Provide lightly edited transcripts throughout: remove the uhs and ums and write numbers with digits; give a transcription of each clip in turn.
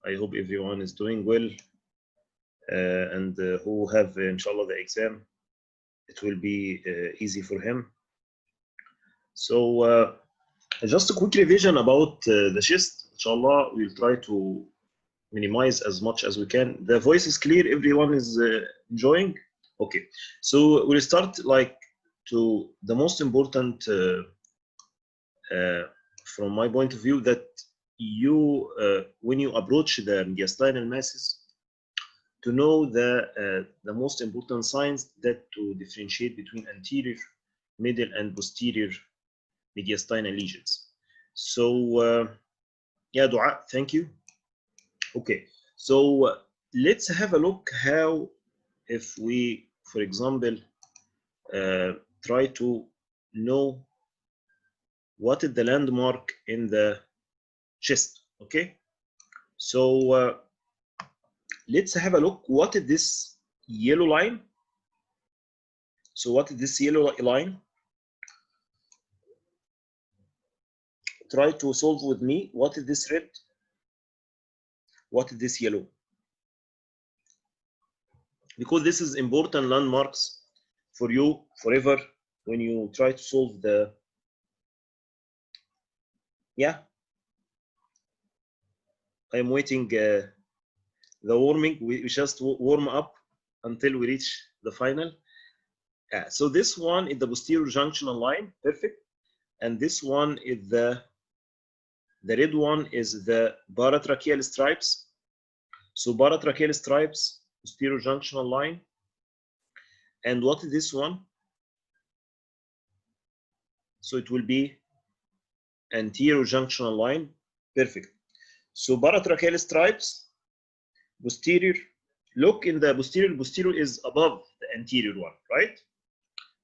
I hope everyone is doing well, and who have inshallah the exam, it will be easy for him. So just a quick revision about the chest. Inshallah, we'll try to minimize as much as we can. The voice is clear, everyone is enjoying. Okay, so we'll start like to the most important from my point of view, that you when you approach the mediastinal masses, to know the most important signs that to differentiate between anterior, middle, and posterior mediastinal lesions. So yeah, Dua, thank you. Okay, so let's have a look how, if we, for example, try to know what is the landmark in the chest. Okay, so let's have a look. What is this yellow line? So what is this yellow line? Try to solve with me. What is this red? What is this yellow? Because this is important landmarks for you forever when you try to solve the, yeah, I'm waiting the warming. We just warm up until we reach the final. So this one is the posterior junctional line, perfect. And this one is the red one is the paratracheal stripes. So paratracheal stripes, posterior junctional line. And what is this one? So it will be anterior junctional line, perfect. So paratracheal stripes, posterior. Look in the posterior. Posterior is above the anterior one, right?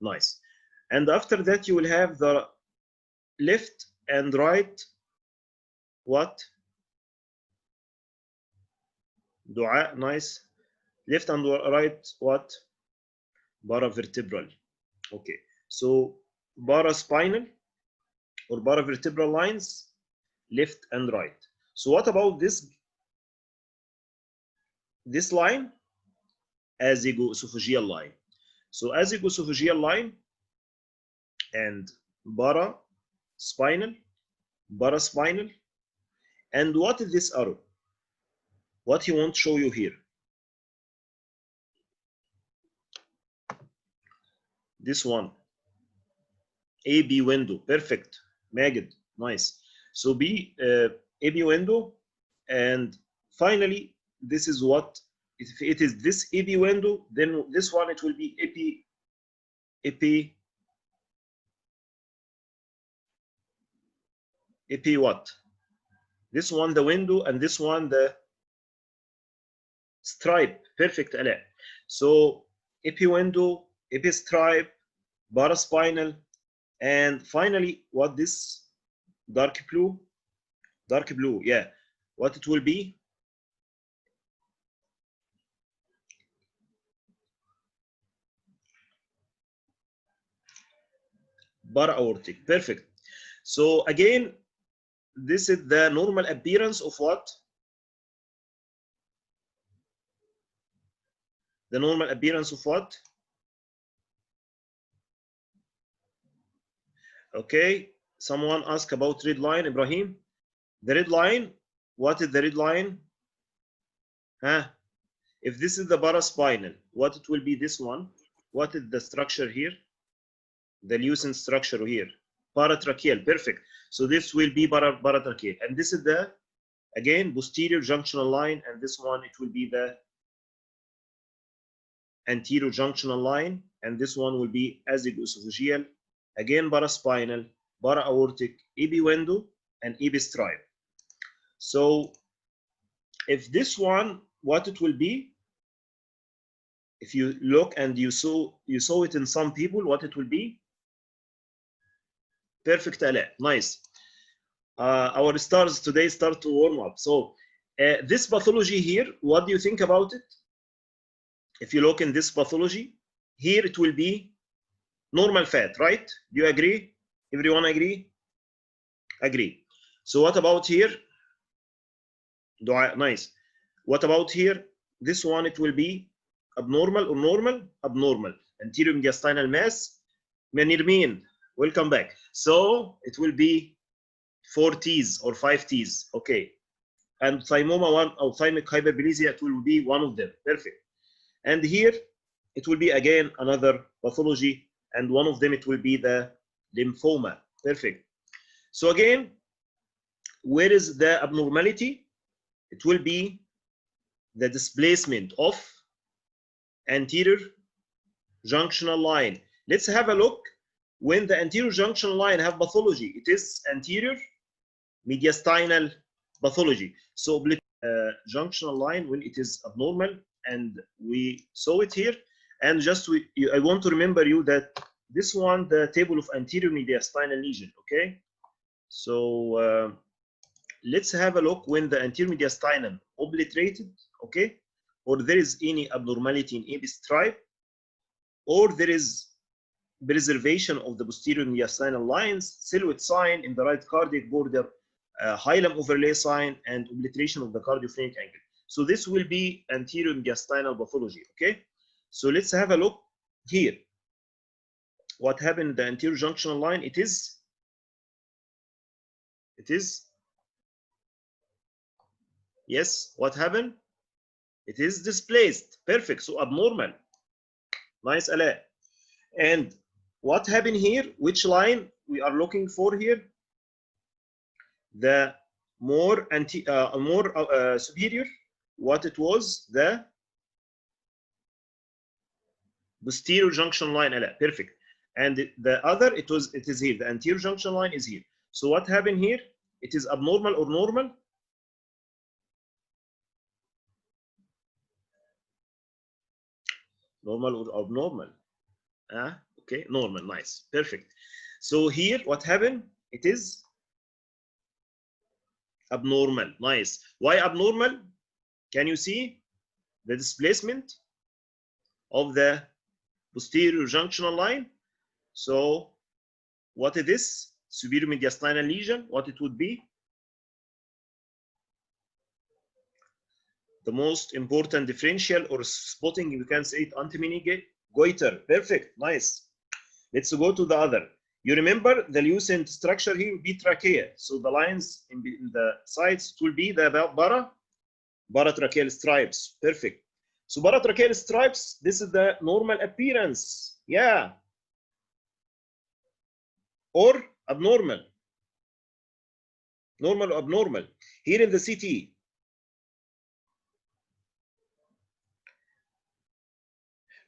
Nice. And after that, you will have the left and right. What? Dua, nice. Left and right, what? Paravertebral. Okay. So paraspinal or paravertebral lines, left and right. So what about this line? Azygoesophageal line. So azygoesophageal line and paraspinal, and what is this arrow? What he wants to show you here? This one, AB window, perfect. Magid, nice. So B, AB window, and finally, this is what, if it is this AB window, then this one, it will be AP what? This one, the window, and this one, the stripe, perfect, Ala. So AP window, AP stripe, paraspinal, and finally, what this dark blue, yeah, what it will be? Para-aortic, perfect. So again, this is the normal appearance of what? The normal appearance of what? Okay, someone asked about red line, Ibrahim. The red line, what is the red line? Huh? If this is the paraspinal, what it will be this one? What is the structure here? The lucent structure here. Paratracheal, perfect. So this will be paratracheal. And this is the, again, posterior junctional line, and this one, it will be the anterior junctional line, and this one will be azygoesophageal, again paraspinal, para-aortic, AB window, and AB stripe. So if this one, what it will be, if you look and you saw it in some people, what it will be? Perfect, Ala, nice. Our stars today start to warm up. So this pathology here, what do you think about it? If you look in this pathology, here it will be normal fat, right? Do you agree? Everyone agree? Agree. So what about here? Nice. What about here? This one, it will be abnormal or normal? Abnormal. Anterior mediastinal mass. Manirmin, welcome back. So it will be 4 T's or 5 T's. Okay. And thymoma 1 or thymic hyperplasia, it will be one of them. Perfect. And here it will be again another pathology, and one of them it will be the lymphoma. Perfect. So again, where is the abnormality? It will be the displacement of anterior junctional line. Let's have a look. When the anterior junctional line have pathology, it is anterior mediastinal pathology. So junctional line, when it is abnormal, and we saw it here. And just I want to remember you that this one, the table of anterior mediastinal lesion. Okay. So let's have a look when the anterior mediastinum obliterated, okay, or there is any abnormality in AB stripe, or there is preservation of the posterior mediastinal lines, silhouette sign in the right cardiac border, hilum overlay sign, and obliteration of the cardiophrenic angle. So this will be anterior mediastinal pathology, okay? So let's have a look here. What happened in the anterior junctional line? It is yes, what happened? It is displaced. Perfect. So abnormal. Nice, Ala. And what happened here? Which line we are looking for here? The more superior. What it was? The posterior junction line. Ala. Perfect. And the other, it is here. The anterior junction line is here. So what happened here? It is abnormal or normal? Normal or abnormal? Okay, normal. Nice. Perfect. So here, what happened? It is abnormal. Nice. Why abnormal? Can you see the displacement of the posterior junctional line? So what is this? Superior mediastinal lesion. What it would be? The most important differential or spotting, you can say it, antimeningeal goiter. Perfect. Nice. Let's go to the other. You remember the lucent structure here will be trachea. So the lines in the sides will be the paratracheal stripes. Perfect. So paratracheal stripes, this is the normal appearance. Yeah. Or abnormal. Normal or abnormal. Here in the CT.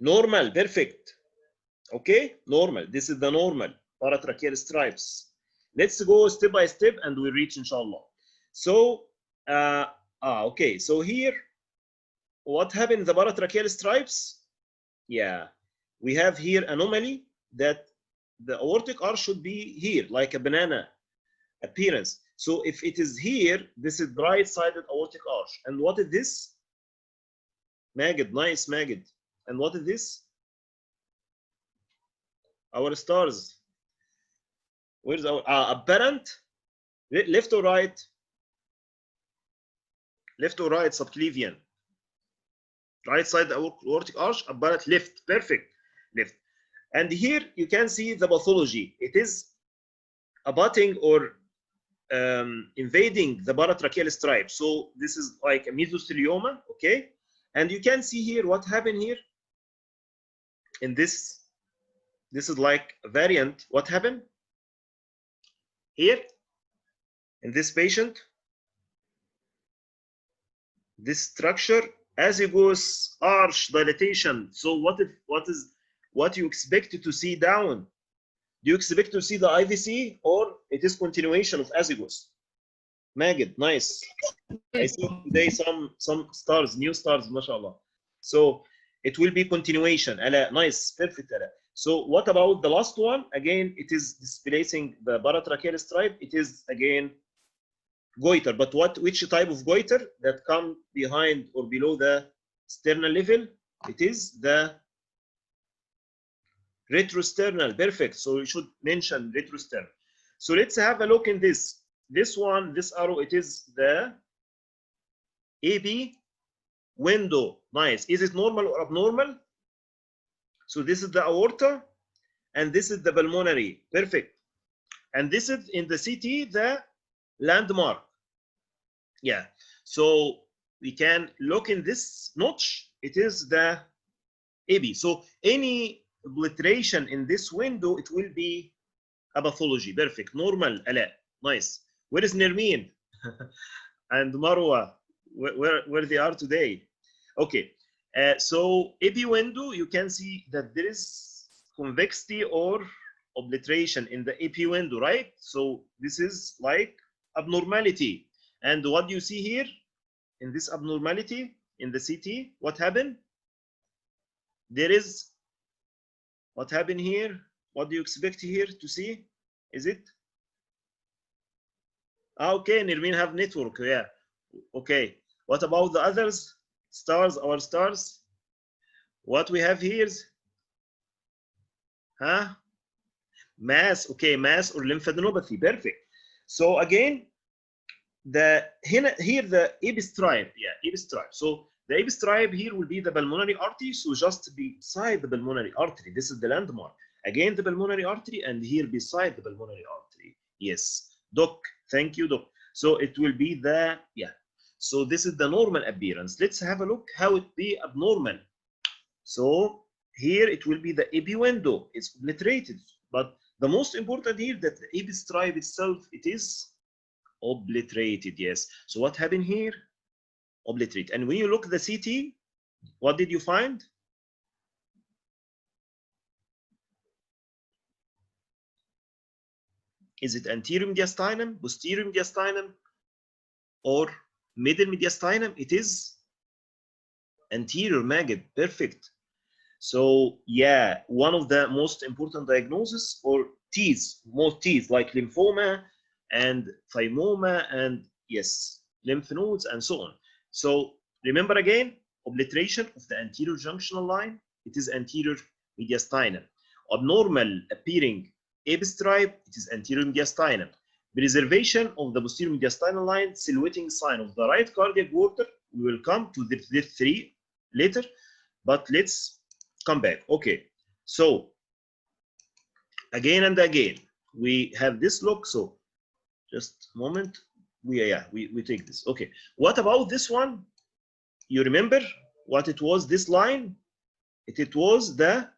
Normal. Perfect. Okay, normal. This is the normal paratracheal stripes. Let's go step by step and we reach, inshallah. So, okay. So here, what happened in the paratracheal stripes? Yeah, we have here anomaly that the aortic arch should be here, like a banana appearance. So if it is here, this is right-sided aortic arch. And what is this? Magid, nice Magid. And what is this? Our stars. Where's our apparent? Left or right? Left or right subclavian? Right side the aortic arch, apparent left. Perfect. Left. And here you can see the pathology. It is abutting or invading the paratracheal stripe. So this is like a mesothelioma, okay? And you can see here what happened here in this. This is like a variant. What happened here in this patient? This structure azygos arch dilatation. So what you expect to see down? Do you expect to see the IVC or it is continuation of azygos? Magid, nice. I see today some stars, new stars, mashallah. So it will be continuation. Ala, nice, perfect. Ala. So what about the last one? Again, it is displacing the paratracheal stripe. It is again goiter, but which type of goiter that come behind or below the sternal level? It is the retrosternal. Perfect. So you should mention retrosternal. So let's have a look in this. This one, this arrow, it is the AB window. Nice. Is it normal or abnormal? So this is the aorta, and this is the pulmonary. Perfect. And this is in the CT, the landmark. Yeah. So we can look in this notch. It is the AB. So any obliteration in this window, it will be a pathology. Perfect. Normal. Ala. Nice. Where is Nermeen and Marwa? Where they are today? Okay. So AB window, you can see that there is convexity or obliteration in the AP window, right? So this is like abnormality. And what do you see here in this abnormality in the CT? What happened? There is, what happened here? What do you expect here to see? Is it? Okay, Nirmin have network, yeah. Okay, what about the others? Stars, our stars? What we have here is, huh? Mass, okay, mass or lymphadenopathy, perfect. So again, here the AB stripe, yeah, AB stripe. So the AB stripe here will be the pulmonary artery, so just beside the pulmonary artery, this is the landmark. Again, the pulmonary artery, and here beside the pulmonary artery. Yes, Doc, thank you, Doc. So it will be the, yeah. So this is the normal appearance. Let's have a look how it be abnormal. So here it will be the AB window. It's obliterated, but the most important here that the AB stripe itself, it is obliterated. Yes. So what happened here? Obliterate. And when you look at the CT, what did you find? Is it anterior mediastinum, posterior mediastinum, or middle mediastinum? It is anterior maggot. Perfect. So yeah, one of the most important diagnoses or most T's like lymphoma and thymoma and yes, lymph nodes and so on. So remember again, obliteration of the anterior junctional line, it is anterior mediastinum. Abnormal appearing AB stripe, it is anterior mediastinum. Preservation of the posterior mediastinal line, silhouetting sign of the right cardiac aorta. We will come to the three later, but let's come back. Okay, so again and again we have this look. So just a moment, we take this. Okay, what about this one? You remember what it was? This line, it was the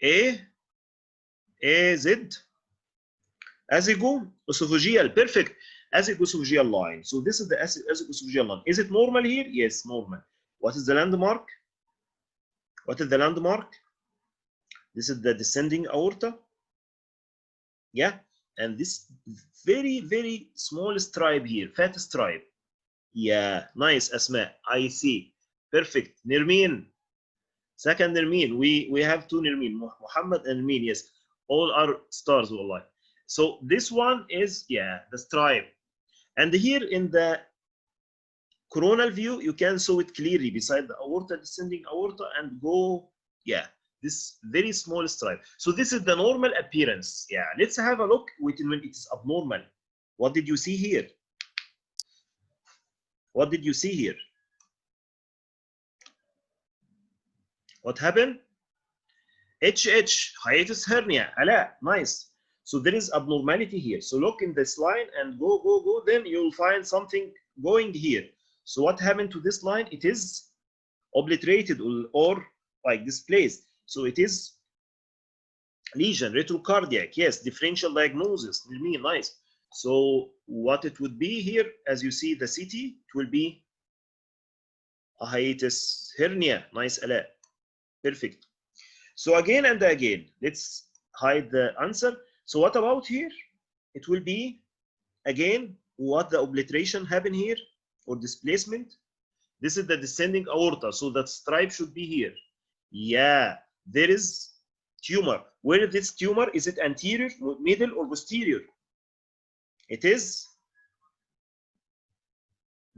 Z azygoesophageal. Perfect. Azygoesophageal line. So this is the azygoesophageal line. Is it normal here? Yes, normal. What is the landmark? What is the landmark? This is the descending aorta. Yeah, and this very, very small stripe here, fat stripe. Yeah, nice, Asma. I see. Perfect. Nermeen. Second Nermeen. We have two Nermeen, Muhammad and Nermeen. Yes, all are stars, wallah. So this one is, yeah, the stripe. And here in the coronal view, you can see it clearly beside the aorta, descending aorta, and go, yeah, this very small stripe. So this is the normal appearance. Yeah, let's have a look when it is abnormal. What did you see here? What did you see here? What happened? hiatus hernia. Ala, nice. So there is abnormality here. So look in this line and go. Then you'll find something going here. So what happened to this line? It is obliterated or like displaced. So it is lesion, retrocardiac. Yes, differential diagnosis. Nice. So what it would be here, as you see the CT, it will be a hiatus hernia. Nice, Ala. Perfect. So again and again, let's hide the answer. So what about here? It will be, again, what the obliteration happened here or displacement. This is the descending aorta. So that stripe should be here. Yeah, there is tumor. Where is this tumor? Is it anterior, middle, or posterior? It is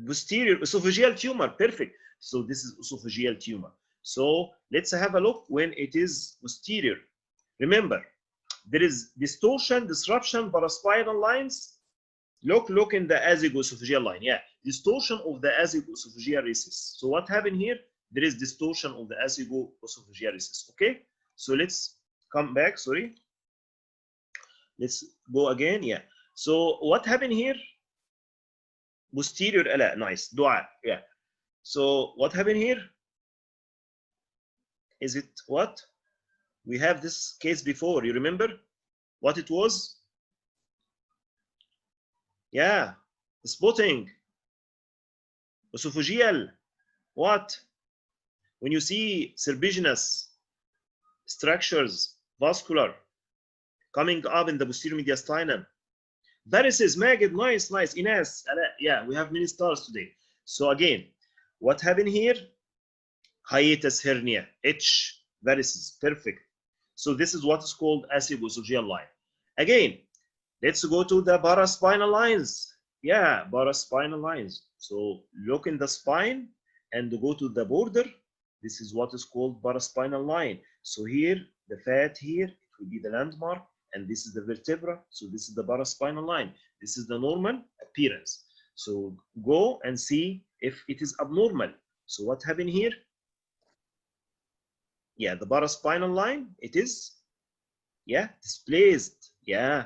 posterior, esophageal tumor. Perfect. So this is esophageal tumor. So let's have a look when it is posterior. Remember, there is distortion, disruption, paraspinal lines. Look in the azygoesophageal line. Yeah, distortion of the azygoesophageal recess. So what happened here? There is distortion of the azygoesophageal recess. Okay, so let's come back. Sorry, let's go again. Yeah. So what happened here? Posterior. Nice. Dua. Yeah. So what happened here? Is it what? We have this case before. You remember what it was? Yeah, spotting, esophageal. What? When you see serpiginous structures, vascular, coming up in the posterior mediastinum. Varices, Magid, nice. Ines, yeah, we have many stars today. So again, what happened here? Hiatus hernia, H, varices, perfect. So this is what is called azygoesophageal line. Again, let's go to the paraspinal lines. Yeah, paraspinal lines. So look in the spine and go to the border. This is what is called paraspinal line. So here, the fat here, it will be the landmark, and this is the vertebra. So this is the paraspinal line. This is the normal appearance. So go and see if it is abnormal. So what happened here? Yeah, the paraspinal line, it is, yeah, displaced. Yeah,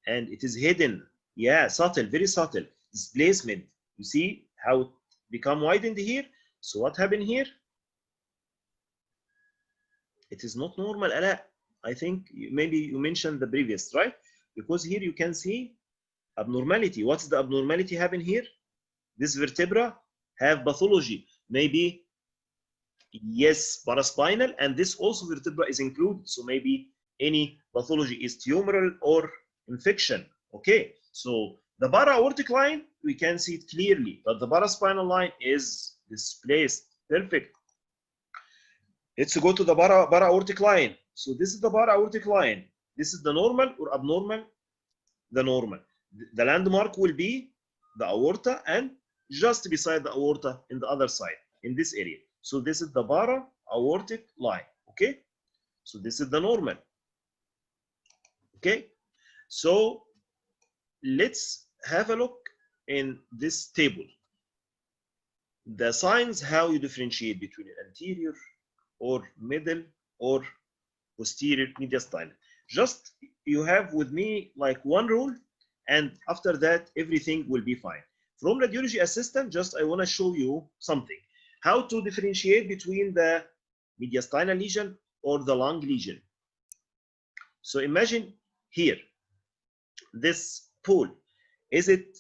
and it is hidden. Yeah, subtle, very subtle displacement. You see how it become widened here? So what happened here? It is not normal. I think maybe you mentioned the previous, right? Because here you can see abnormality. What's the abnormality happen here? This vertebra have pathology. Maybe, yes, paraspinal, and this also vertebra is included. So maybe any pathology is tumoral or infection. Okay, so the para-aortic line, we can see it clearly, but the paraspinal line is displaced. Perfect. Let's go to the para-aortic line. So this is the para-aortic line. This is the normal or abnormal? The normal. The landmark will be the aorta, and just beside the aorta in the other side, in this area. So this is the para-aortic line. Okay, so this is the normal. Okay, so let's have a look in this table. The signs, how you differentiate between anterior or middle or posterior mediastinum. Just you have with me like one rule, and after that everything will be fine. From radiology assistant, just I want to show you something. How to differentiate between the mediastinal lesion or the lung lesion. So imagine here, this pool, is it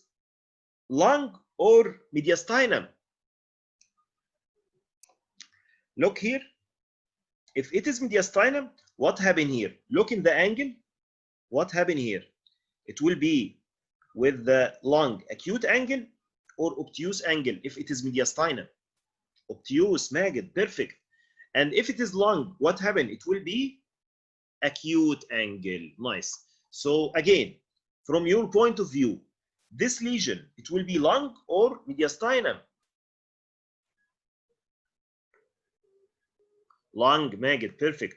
lung or mediastinum? Look here. If it is mediastinum, what happened here? Look in the angle. What happened here? It will be with the lung acute angle or obtuse angle if it is mediastinum. Obtuse, Magid, perfect. And if it is lung, what happened? It will be acute angle. Nice. So again, from your point of view, this lesion, it will be lung or mediastinum? Lung, Magid, perfect.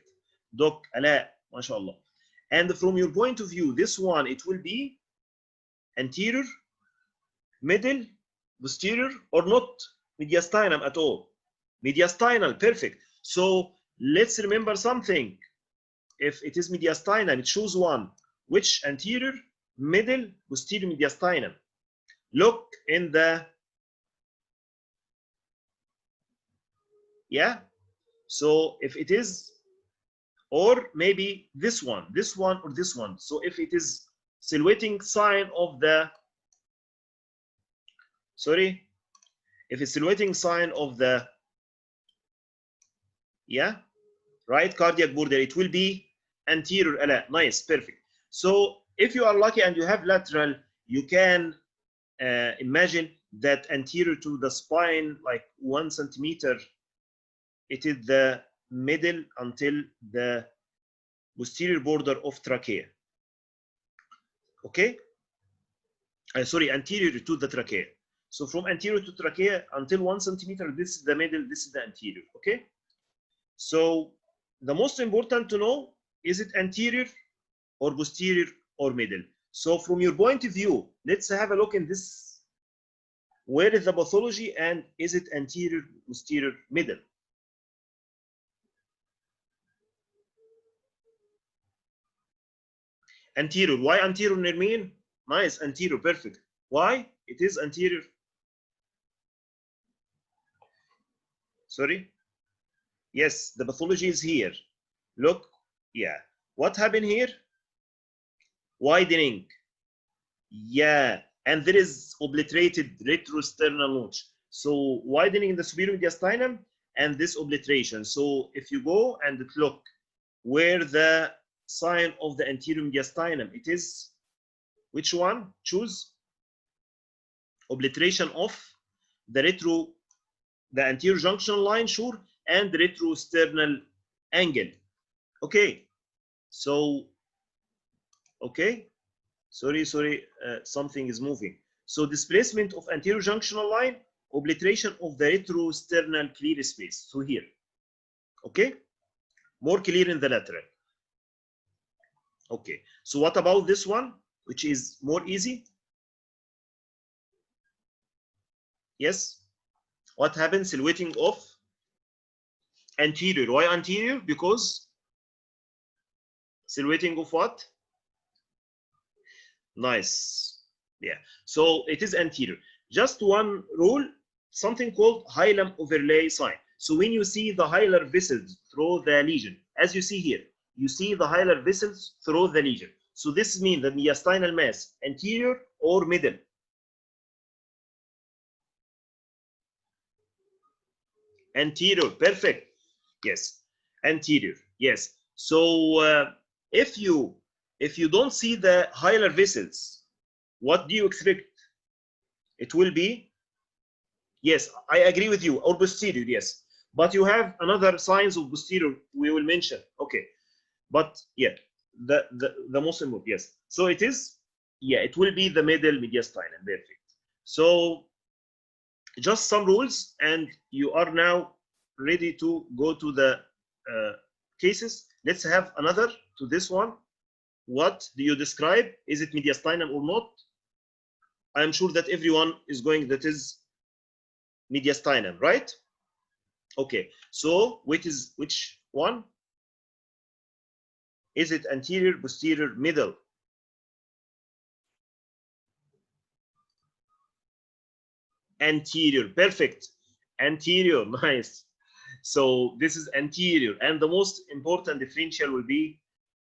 Doc, Ala, mashallah. And from your point of view, this one, it will be anterior, middle, posterior, or not mediastinum at all? Mediastinal, perfect. So let's remember something. If it is mediastinum, it shows one. Which anterior, middle, posterior mediastinum? Look in the, yeah. So if it is, or maybe this one or this one. So if it is silhouetting sign of the, sorry, if it's silhouetting sign of the, yeah, right cardiac border, it will be anterior. Nice, perfect. So if you are lucky and you have lateral, you can imagine that anterior to the spine, like 1 centimeter, it is the middle until the posterior border of trachea. Okay, sorry, anterior to the trachea. So from anterior to trachea until 1 centimeter, this is the middle, this is the anterior. Okay, so the most important to know, is it anterior or posterior or middle. So from your point of view, let's have a look in this. Where is the pathology, and is it anterior, posterior, middle? Anterior. Why anterior, Nermeen? Nice, anterior, perfect. Why? It is anterior. Sorry? Yes, the pathology is here. Look, yeah. What happened here? Widening. Yeah, and there is obliterated retrosternal notch. So widening in the superior mediastinum and this obliteration. So if you go and look where the sign of the anterior mediastinum, it is which one? Choose obliteration of the anterior junctional line, sure, and the retrosternal angle. Okay, so okay. Sorry, something is moving. So displacement of anterior junctional line, obliteration of the retrosternal clear space. So here, okay, more clear in the lateral. Okay, so what about this one, which is more easy? Yes, what happens? Silhouetting of anterior. Why anterior? Because silhouetting of what? Nice. Yeah. So it is anterior. Just one rule, something called hilum overlay sign. So when you see the hilar vessels through the lesion, as you see here, you see the hilar vessels through the lesion. So this means the mediastinal mass, anterior or middle? Anterior. Perfect. Yes. Anterior. Yes. So if you don't see the hilar vessels, what do you expect? It will be, yes, I agree with you, or posterior, yes. But you have another signs of posterior we will mention. Okay. But yeah, the most important, yes. So it is, yeah, it will be the middle mediastinum. Perfect. So just some rules, and you are now ready to go to the cases. Let's have another to this one. What do you describe? Is it mediastinum or not? I am sure that everyone is going, that is mediastinum, right? Okay, so which one? Is it anterior, posterior, middle? Anterior. Perfect. Anterior. Nice. So this is anterior, and the most important differential will be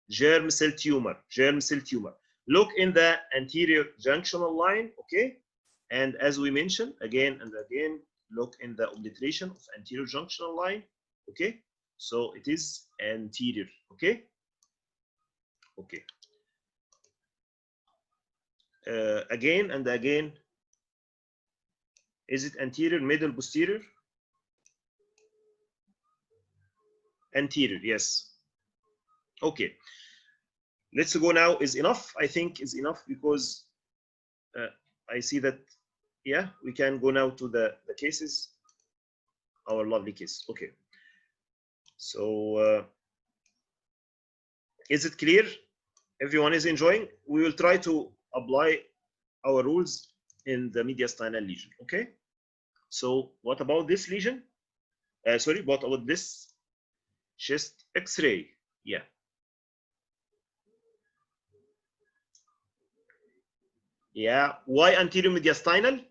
germ cell tumor. Germ cell tumor. Look in the anterior junctional line, okay? And as we mentioned again and again, look in the obliteration of anterior junctional line, okay? So it is anterior, okay? Okay. Again and again, is it anterior, middle, posterior? Anterior, yes. Okay. Let's go now. Is enough? I think is enough, because I see that, yeah, we can go now to the cases, our lovely case. Okay. So is it clear? Everyone is enjoying? We will try to apply our rules in the mediastinal lesion. Okay. So what about this lesion? Sorry, what about this chest X-ray? Yeah. Yeah. Why anterior mediastinal?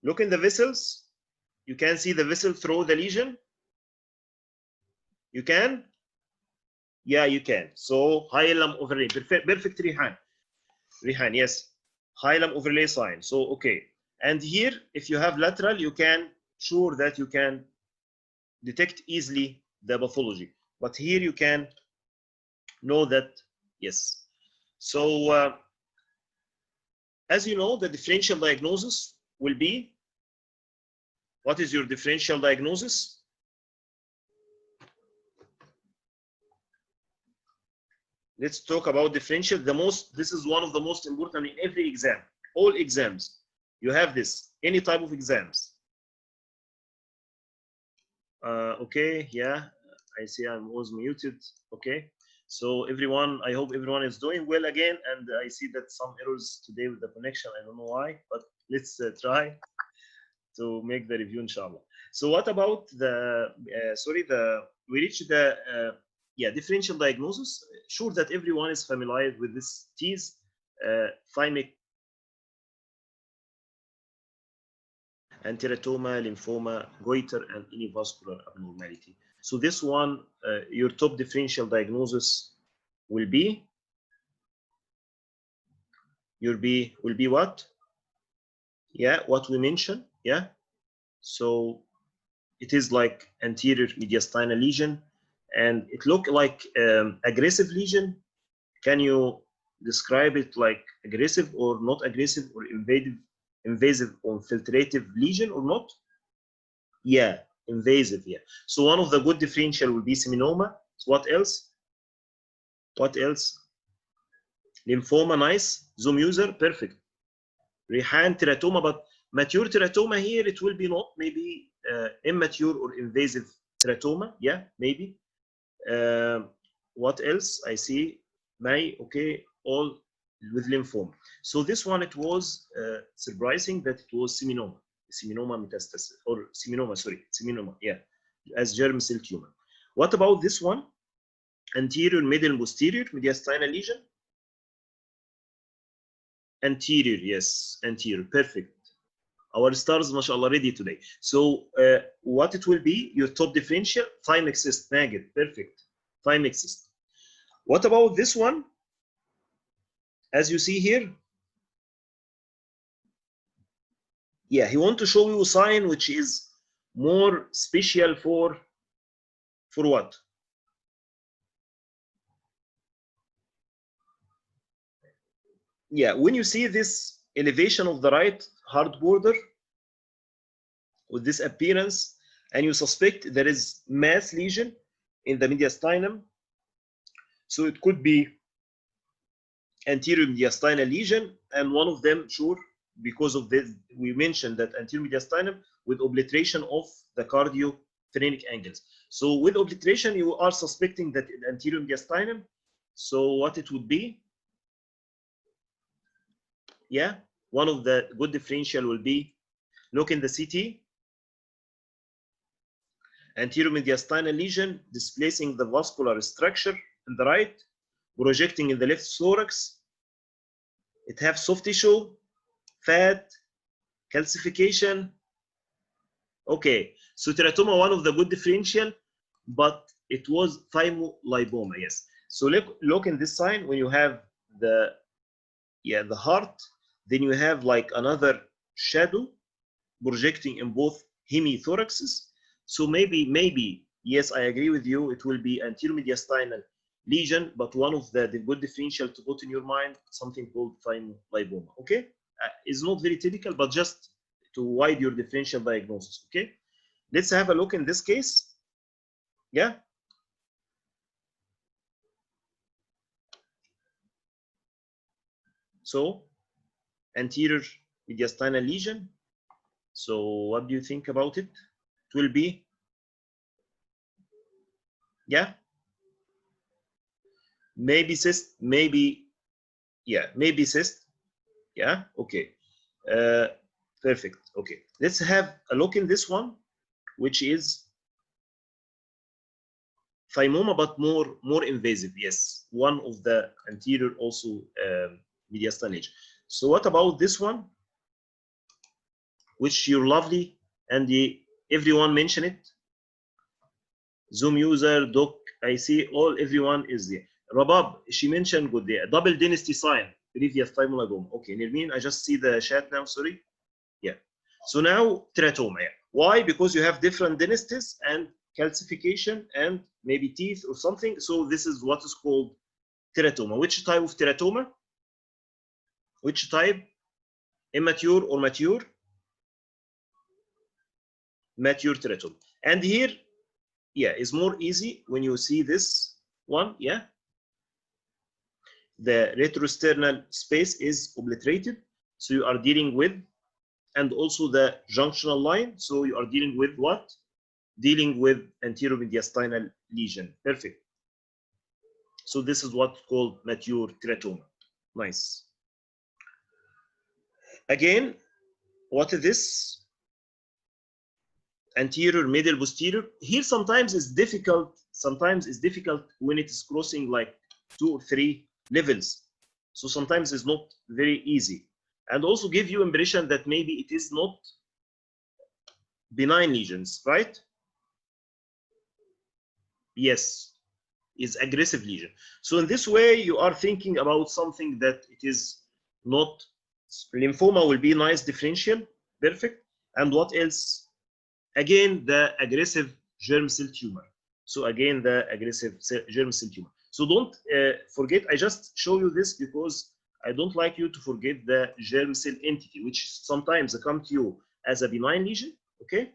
Look in the vessels. You can see the vessel through the lesion. You can? Yeah, you can. So hilum overlay. Perfect, Rihan. Rihan, yes. Hilum overlay sign. So, okay. And here, if you have lateral, you can sure that you can detect easily the pathology. But here you can know that, yes. So, as you know, the differential diagnosis will be, what is your differential diagnosis? Let's talk about differential. This is one of the most important in every exam. All exams, you have this, any type of exams. Okay, yeah, I see I was muted. Okay, So everyone, I hope everyone is doing well again. And I see that some errors today with the connection. I don't know why, but let's try to make the review, inshallah. So what about the, we reached the, differential diagnosis. Sure that everyone is familiar with this T's, thymic and teratoma, lymphoma, goiter, and any vascular abnormality. So this one, your top differential diagnosis will be, will be what? Yeah, what we mentioned. Yeah. So it is like anterior mediastinal lesion, and it look like aggressive lesion. Can you describe it like aggressive or not aggressive, or invasive or infiltrative lesion or not? Yeah, invasive. Yeah. So one of the good differential will be seminoma. What else? What else? Lymphoma, nice. Zoom user, perfect. Rihan, teratoma, but mature teratoma here, it will be not, maybe immature or invasive teratoma. Yeah, maybe. What else? I see. May, okay, all with lymphoma. So this one, it was surprising that it was seminoma metastasis, or seminoma, yeah, as germ cell tumor. What about this one? Anterior, middle, posterior, mediastinal lesion? Anterior, yes, anterior, perfect. Our stars, mashallah, ready today. So what it will be, your top differential, thymic cyst, Magid, perfect, thymic cyst. What about this one? As you see here, yeah, he want to show you a sign which is more special for what? Yeah, when you see this elevation of the right heart border with this appearance, and you suspect there is mass lesion in the mediastinum, so it could be anterior mediastinal lesion, and one of them, sure, because of this, we mentioned that anterior mediastinum with obliteration of the cardiophrenic angles. So with obliteration, you are suspecting that in anterior mediastinum. So what it would be? Yeah, one of the good differential will be, look in the CT, anterior mediastinal lesion displacing the vascular structure in the right, projecting in the left thorax. It have soft tissue, fat, calcification. Okay, so teratoma, one of the good differential, but it was thymolipoma, yes. So look in this sign, when you have the heart, then you have like another shadow projecting in both hemithoraxes. So maybe, yes, I agree with you, it will be anterior mediastinal lesion, but one of the good differential to put in your mind, something called thymolipoma. Okay, it's not very typical, but just to widen your differential diagnosis. Okay, let's have a look in this case. Yeah. So anterior mediastinal lesion. So what do you think about it? It will be, yeah, maybe cyst, maybe, yeah, maybe cyst. Yeah, okay, perfect. Okay, let's have a look in this one, which is thymoma, but more invasive. Yes, one of the anterior also mediastinal lesion. So what about this one, which you're lovely and everyone mention it? Zoom user, doc, I see everyone is there. Rabab, she mentioned good there. Double dynasty sign, previous thymolipoma. Okay, Nirmin, I just see the chat now, sorry. Yeah. So now teratoma. Yeah. Why? Because you have different dynasties and calcification and maybe teeth or something. So this is what is called teratoma. Which type of teratoma? Which type? Immature or mature? Mature teratoma. And here, yeah, is more easy when you see this one. Yeah. The retrosternal space is obliterated. So you are dealing with, and also the junctional line. So you are dealing with what? Dealing with anterior mediastinal lesion. Perfect. So this is what's called mature teratoma. Nice. Again, what is this? Anterior, middle, posterior. Here sometimes it's difficult. Sometimes it's difficult when it is crossing like 2 or 3 levels. So sometimes it's not very easy. And also give you impression that maybe it is not benign lesions, right? Yes, is aggressive lesion. So in this way, you are thinking about something that it is not. Lymphoma will be nice differential, perfect. And what else? Again, the aggressive germ cell tumor. So again, the aggressive germ cell tumor. So don't forget, I just show you this because I don't like you to forget the germ cell entity, which sometimes come to you as a benign lesion, okay?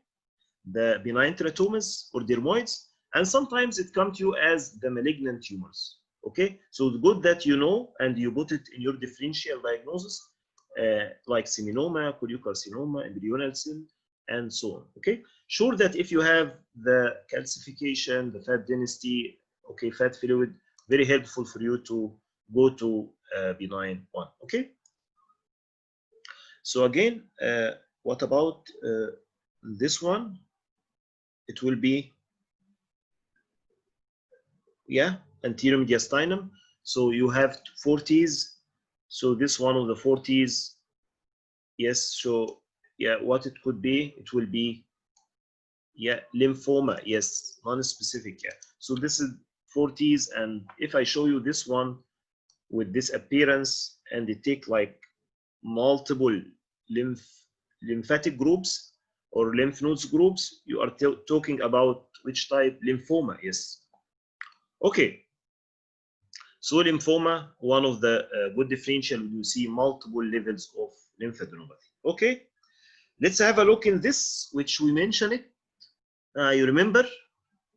The benign teratomas or dermoids, and sometimes it comes to you as the malignant tumors, okay? So it's good that you know and you put it in your differential diagnosis, like seminoma, choliocarcinoma, embryonal cell, and so on, okay? Sure that if you have the calcification, the fat density, okay, fat fluid, very helpful for you to go to benign one, okay? So again, what about this one? It will be, yeah, anterior mediastinum. So you have 40s. So this one of the 40s, yes. So yeah, what it could be, it will be, yeah, lymphoma, yes, non-specific, yeah. So this is 40s, and if I show you this one with this appearance, and it take like multiple lymphatic groups or lymph nodes groups, you are talking about which type? Lymphoma, yes. Okay. So lymphoma, one of the good differential, you see multiple levels of lymphadenopathy. Okay. Let's have a look in this, which we mentioned it. You remember?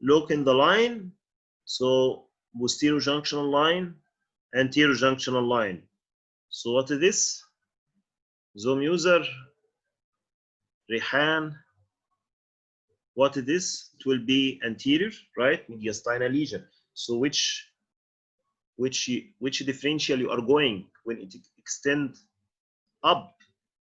Look in the line. So posterior junctional line, anterior junctional line. So what is this? Zoom user, Rehan. What is this? It will be anterior, right? Mediastinal lesion. So which differential you are going when it extend up?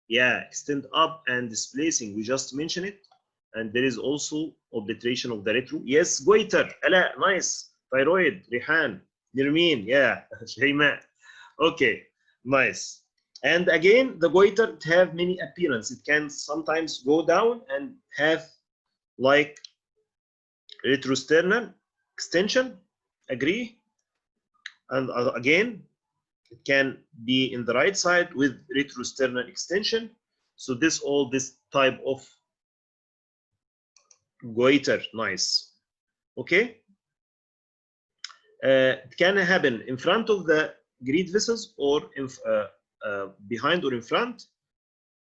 Yeah, extend up and displacing. We just mentioned it. And there is also obliteration of the retro. Yes, goiter. Ala, nice. Thyroid, Rehan, Nirmin. Yeah, Shayma. Okay, nice. And again, the goiter have many appearance. It can sometimes go down and have like retrosternal extension. Agree? And again, it can be in the right side with retrosternal extension. So this type of goiter, nice. Okay. It can happen in front of the great vessels or behind or in front.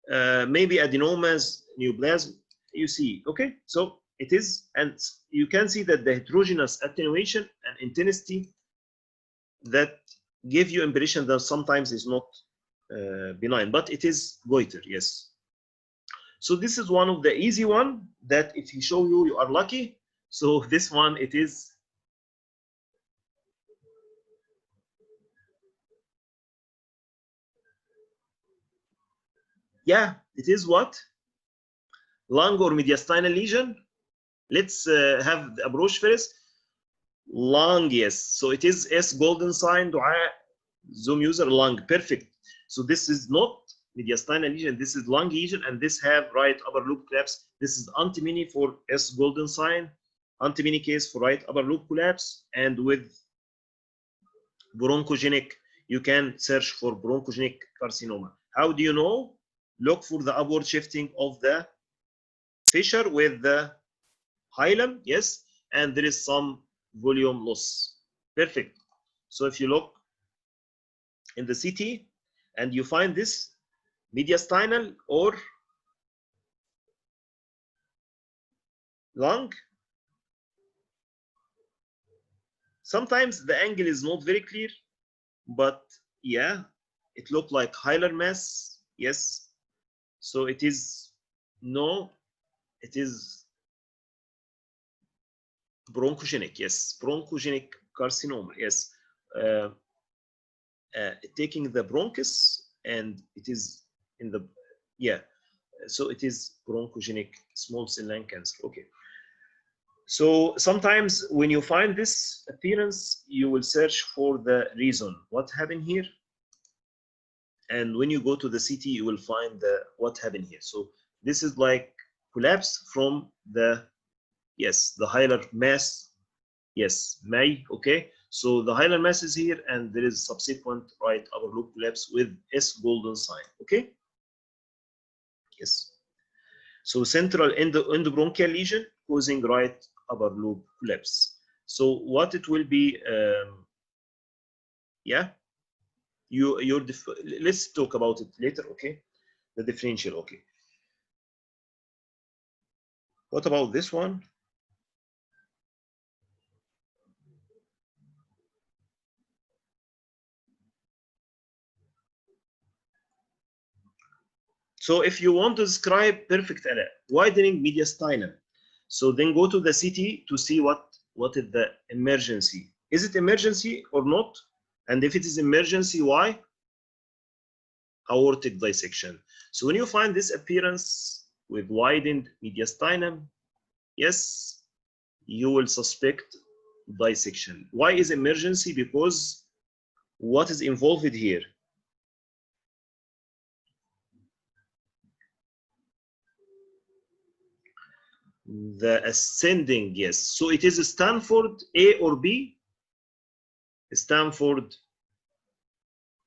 Maybe adenomas, neoplasm, you see. Okay. So it is, and you can see that the heterogeneous attenuation and intensity that give you impression that sometimes is not benign, but it is goiter, yes. So this is one of the easy one that if he show you, you are lucky. So this one, it is yeah, it is what? Lung or mediastinal lesion. Let's have the approach first. Lung, yes. So it is S golden sign, dua, Zoom user, lung, perfect. So this is not mediastinal lesion, this is lung lesion, and this have right upper loop collapse. This is anti-mini for S golden sign, anti-mini case for right upper loop collapse, and with bronchogenic, you can search for bronchogenic carcinoma. How do you know? Look for the upward shifting of the fissure with the hilum, yes, and there is some volume loss. Perfect. So if you look in the CT and you find this mediastinal or lung, sometimes the angle is not very clear, but yeah, it looked like hilar mass, yes. So it is, no, it is bronchogenic, yes, bronchogenic carcinoma, yes. taking the bronchus, and it is in the, yeah, so it is bronchogenic small cell lung cancer. Okay. So sometimes when you find this appearance, you will search for the reason. What happened here? And when you go to the CT, you will find what happened here. So this is like collapse from the, yes, the hilar mass. Yes, may, okay. So the hilar mass is here, and there is subsequent right upper lobe collapse with S golden sign, okay? Yes. So central endobronchial lesion causing right upper lobe collapse. So what it will be, yeah, let's talk about it later, okay? The differential, okay. What about this one? So if you want to describe perfect widening mediastinum, so then go to the CT to see what is the emergency. Is it emergency or not? And if it is emergency, why? Aortic dissection. So when you find this appearance with widened mediastinum, yes, you will suspect dissection. Why is emergency? Because what is involved here? The ascending, yes. So it is Stanford A or B? Stanford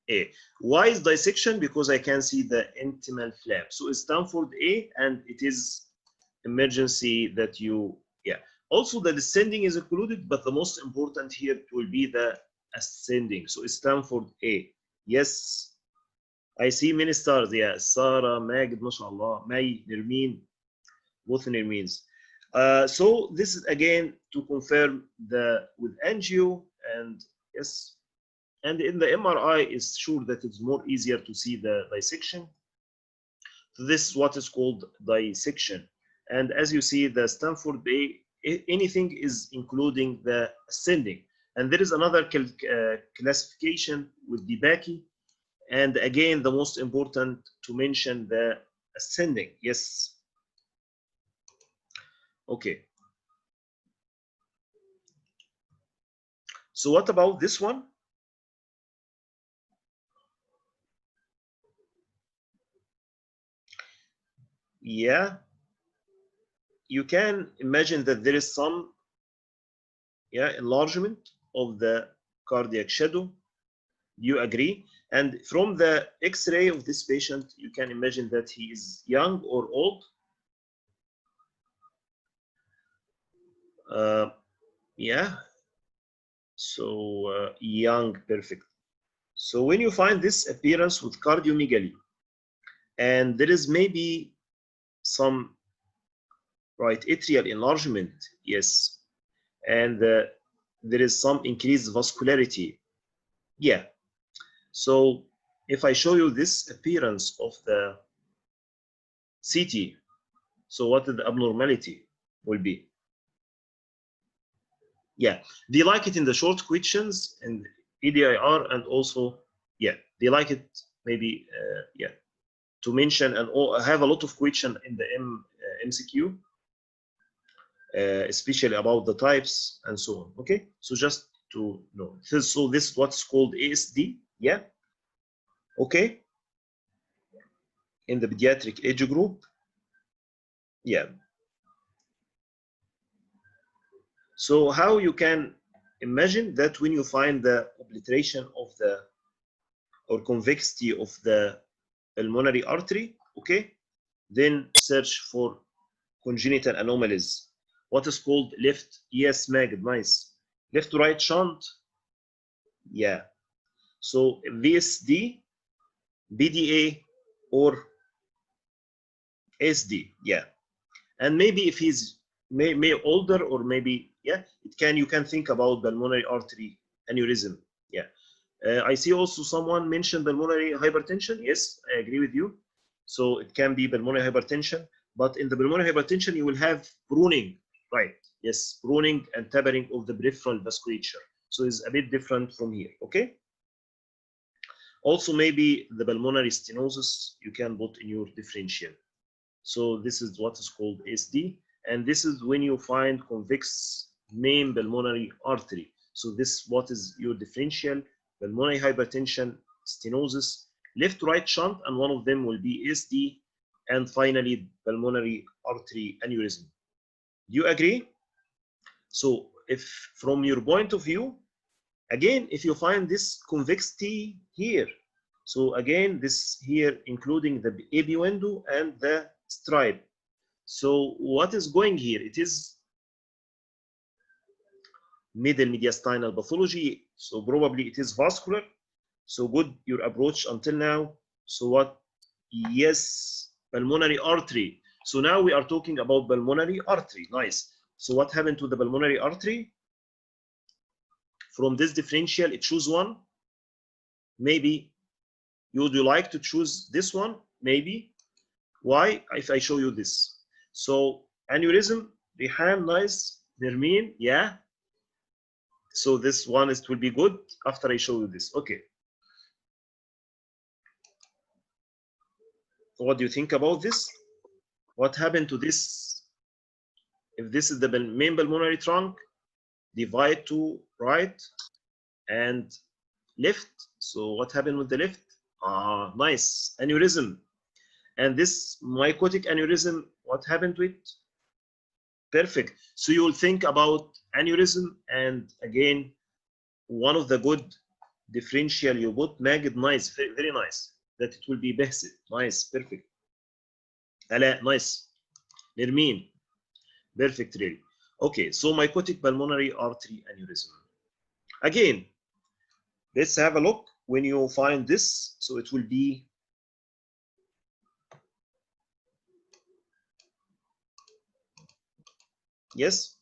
A. Why is dissection? Because I can see the intimal flap. So it's Stanford A, and it is emergency that you, yeah. Also the descending is included, but the most important here will be the ascending. So it's Stanford A. Yes. I see many stars. Yeah. Sarah, Magd, mashallah, May, Nermeen, both Nermeens. So this is again to confirm the with angio, and yes, and in the MRI is sure that it's more easier to see the dissection. So this is what is called dissection. And as you see, the Stanford Bay, anything is including the ascending. And there is another classification with DeBakey. And again, the most important to mention the ascending. Yes. Okay. So what about this one? Yeah, you can imagine that there is some, yeah, enlargement of the cardiac shadow. Do you agree? And from the X-ray of this patient, you can imagine that he is young or old. Yeah, so young, perfect. So when you find this appearance with cardiomegaly, and there is maybe some right atrial enlargement, yes, and there is some increased vascularity, yeah. So if I show you this appearance of the CT, so what the abnormality will be? Yeah, they like it in the short questions and EDIR, and also, yeah, they like it maybe, yeah, to mention and have a lot of question in the MCQ, especially about the types and so on. Okay, so just to know. So this is what's called ASD, yeah. Okay, in the pediatric age group, yeah. So how you can imagine that when you find the obliteration of the or convexity of the pulmonary artery, okay, then search for congenital anomalies. What is called left, yes, Magd, nice. Left to right shunt, yeah. So VSD, BDA, or SD, yeah. And maybe if he's may older, or maybe, yeah, it can, you can think about pulmonary artery aneurysm, yeah. I see also someone mentioned pulmonary hypertension. Yes, I agree with you. So it can be pulmonary hypertension, but in the pulmonary hypertension, you will have pruning, right? Yes, pruning and tapering of the peripheral vasculature. so it's a bit different from here. Okay. Also, maybe the pulmonary stenosis you can put in your differential. So this is what is called SD, and this is when you find convex main pulmonary artery. So this what is your differential: pulmonary hypertension, stenosis, left-right shunt, and one of them will be SD, and finally pulmonary artery aneurysm. Do you agree? So if from your point of view, again, if you find this convexity here, so again, this here including the AB window and the stripe. So what is going here? It is middle mediastinal pathology. So probably it is vascular. So good your approach until now. So what? Yes, pulmonary artery. So now we are talking about pulmonary artery. Nice. So what happened to the pulmonary artery? From this differential, it choose one. Maybe would you like to choose this one? Maybe. Why? If I show you this. So aneurysm, Rihan, nice. Nermeen, yeah. So this one is will be good after I show you this. Okay. What do you think about this? What happened to this? If this is the main pulmonary trunk, divide to right and left. So what happened with the left? Ah, nice. Aneurysm. And this mycotic aneurysm, what happened to it? Perfect. So you will think about aneurysm, and again, one of the good differential you put Magid, nice, very, very nice. That it will be Behsit. Nice, perfect. Ala, nice. Nermeen, perfect, really. Okay, so mycotic pulmonary artery aneurysm. Again, let's have a look. When you find this, so it will be yes.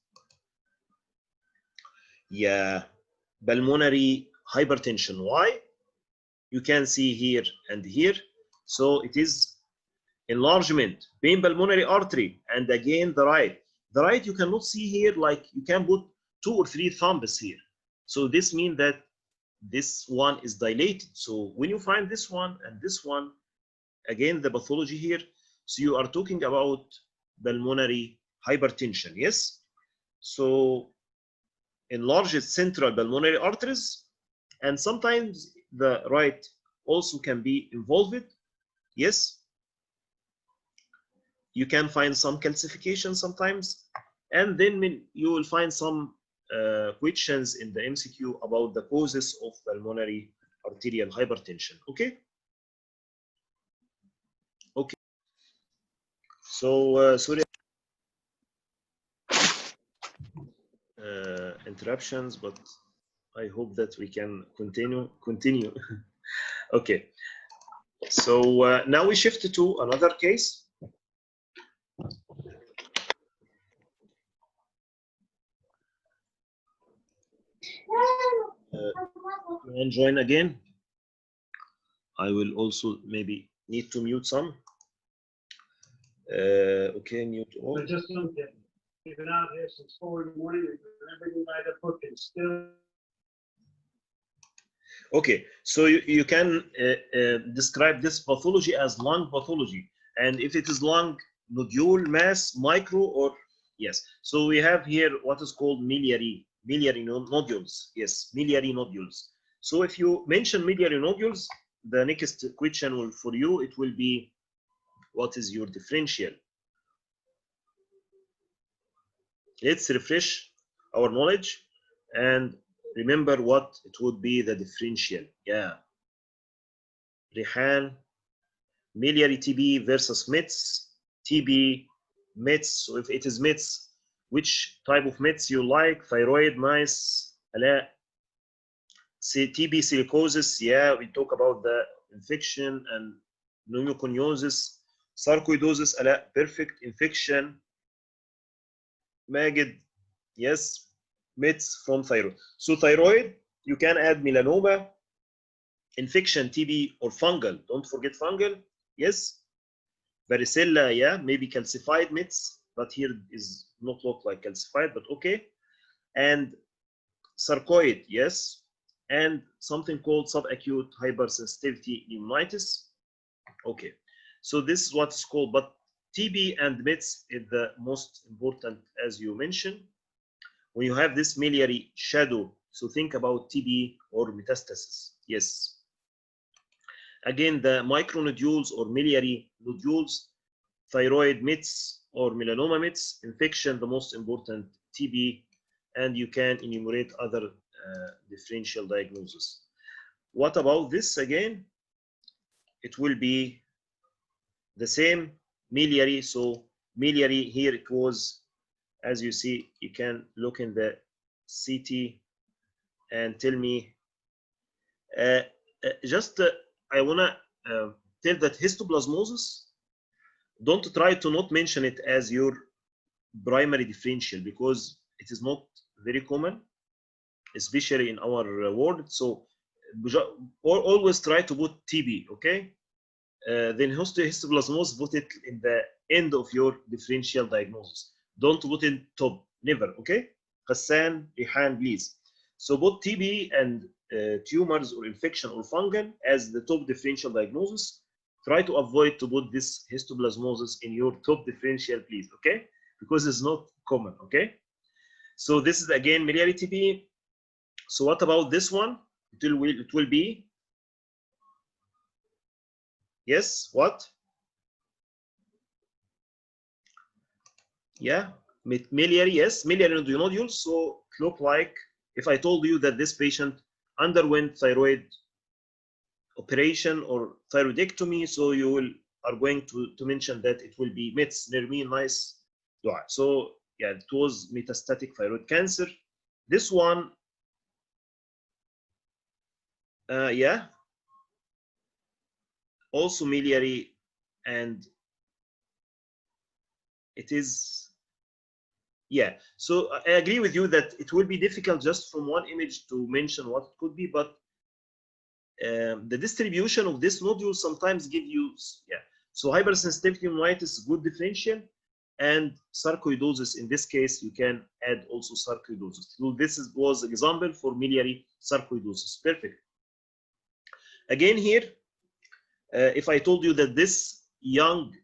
Yeah, pulmonary hypertension. Why? You can see here and here. So it is enlargement, main pulmonary artery, and again the right. The right you cannot see here, like you can put 2 or 3 thumbs here. So this means that this one is dilated. So when you find this one and this one, again the pathology here, so you are talking about pulmonary hypertension, yes? So enlarged central pulmonary arteries, and sometimes the right also can be involved, yes? You can find some calcification sometimes, and then you will find some questions in the MCQ about the causes of pulmonary arterial hypertension. Okay. Okay. So sorry, interruptions, but I hope that we can continue. Okay. So now we shift to another case. And join again. I will also maybe need to mute some. Okay, mute all. I just looked at it. You've been out here since 4 in the morning and everything by the book and still. Okay, so you can describe this pathology as lung pathology, and if it is lung nodule, mass, micro, or yes. So we have here what is called miliary nodules. Yes, miliary nodules. So if you mention miliary nodules, the next question will, for you, it will be, what is your differential? Let's refresh our knowledge and remember what it would be the differential. Yeah. Rihan, miliary TB versus METS, TB, METS. So if it is METS, which type of METS you like? Thyroid, nice. Ala. TB silicosis, yeah, we talk about the infection and pneumoconiosis. Sarcoidosis, ala, perfect. Infection. Magid, yes, METS from thyroid. So thyroid, you can add melanoma, infection, TB, or fungal. Don't forget fungal, yes. Varicella, yeah, maybe calcified METS, but here is not look like calcified, but okay. And sarcoid, yes, and something called subacute hypersensitivity pneumonitis. Okay, so this is what's called, but TB and MITS is the most important, as you mentioned. When you have this miliary shadow, so think about TB or metastasis. Yes. Again, the micronodules or miliary nodules, thyroid MITS or melanoma MITS, infection, the most important, TB, and you can enumerate other differential diagnosis. What about this again? It will be the same miliary. So miliary here it was, as you see, you can look in the CT and tell me. I wanna tell that histoplasmosis. Don't try to not mention it as your primary differential because it is not very common, especially in our world. So always try to put TB, okay? Then histoplasmosis, put it in the end of your differential diagnosis. Don't put it top, never, okay? Hassan, Rihan, please. So put TB and tumors or infection or fungal as the top differential diagnosis. Try to avoid to put this histoplasmosis in your top differential, please, okay? Because it's not common, okay? So this is again miliary TB. So what about this one? It will be, yes, what? Yeah, miliary, yes, miliary nodules. So it look like if I told you that this patient underwent thyroid operation or thyroidectomy, so you are going to mention that it will be MITS, Nermine, nice dua. So yeah, it was metastatic thyroid cancer. This one, yeah, also miliary, and it is, yeah. So I agree with you that it will be difficult just from one image to mention what it could be, but the distribution of this nodule sometimes give you, yeah. So hypersensitivity pneumonitis, good differential, and sarcoidosis. In this case, you can add also sarcoidosis. So this was example for miliary sarcoidosis. Perfect. Again here, if I told you that this young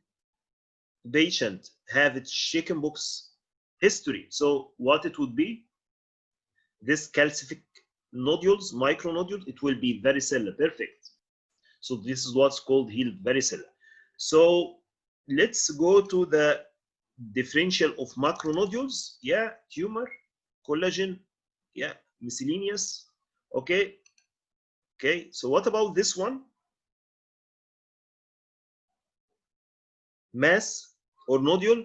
patient have its chickenpox history, so what it would be? This calcific nodules, micronodules, it will be varicella. Perfect. So this is what's called healed varicella. So let's go to the differential of macronodules. Yeah, tumor, collagen, yeah, miscellaneous. Okay. Okay. So what about this one? Mass or nodule?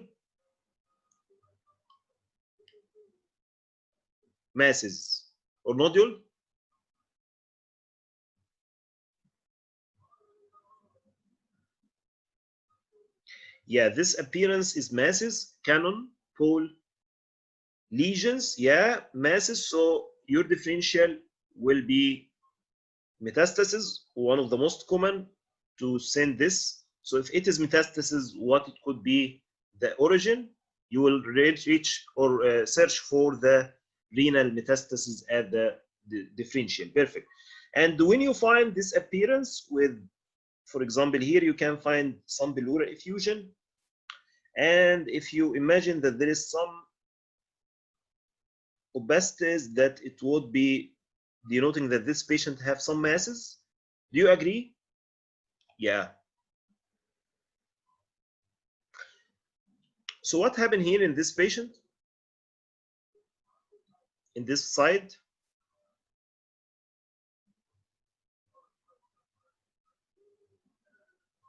Masses or nodule? Yeah, this appearance is masses, cannon, pole, lesions, yeah, masses. So your differential will be metastasis, one of the most common to send this. So if it is metastasis, what it could be the origin, you will reach or search for the renal metastasis at the differential. Perfect. And when you find this appearance with, for example, here you can find some pleural effusion. And if you imagine that there is some opacities, that it would be denoting that this patient have some masses. Do you agree? Yeah. So what happened here in this patient? In this side?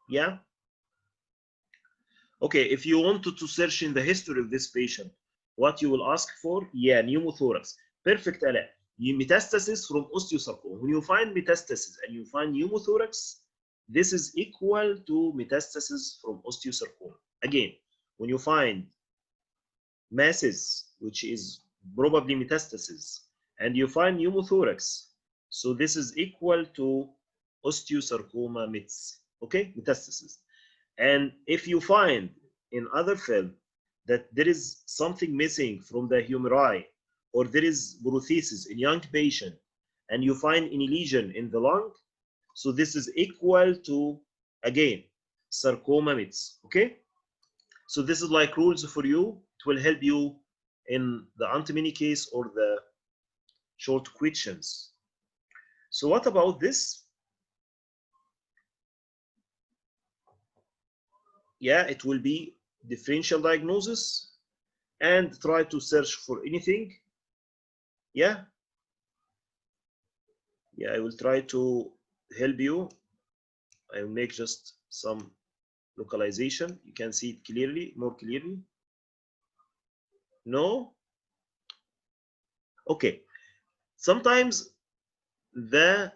Yeah. Okay, if you wanted to search in the history of this patient, what you will ask for? Yeah, pneumothorax. Perfect, Ala. Metastasis from osteosarcoma. When you find metastasis and you find pneumothorax, this is equal to metastasis from osteosarcoma. Again, when you find masses, which is probably metastasis, and you find pneumothorax, so this is equal to osteosarcoma MITS, okay, metastasis. And if you find in other film that there is something missing from the humeri or there is prosthesis in young patient, and you find any lesion in the lung, so this is equal to, again, sarcoma myths. Okay, so this is like rules for you. It will help you in the antimony case or the short questions. So what about this? Yeah, it will be differential diagnosis and try to search for anything. Yeah, I will try to help you. I will make just some localization. You can see it clearly, more clearly. No? Okay. Sometimes the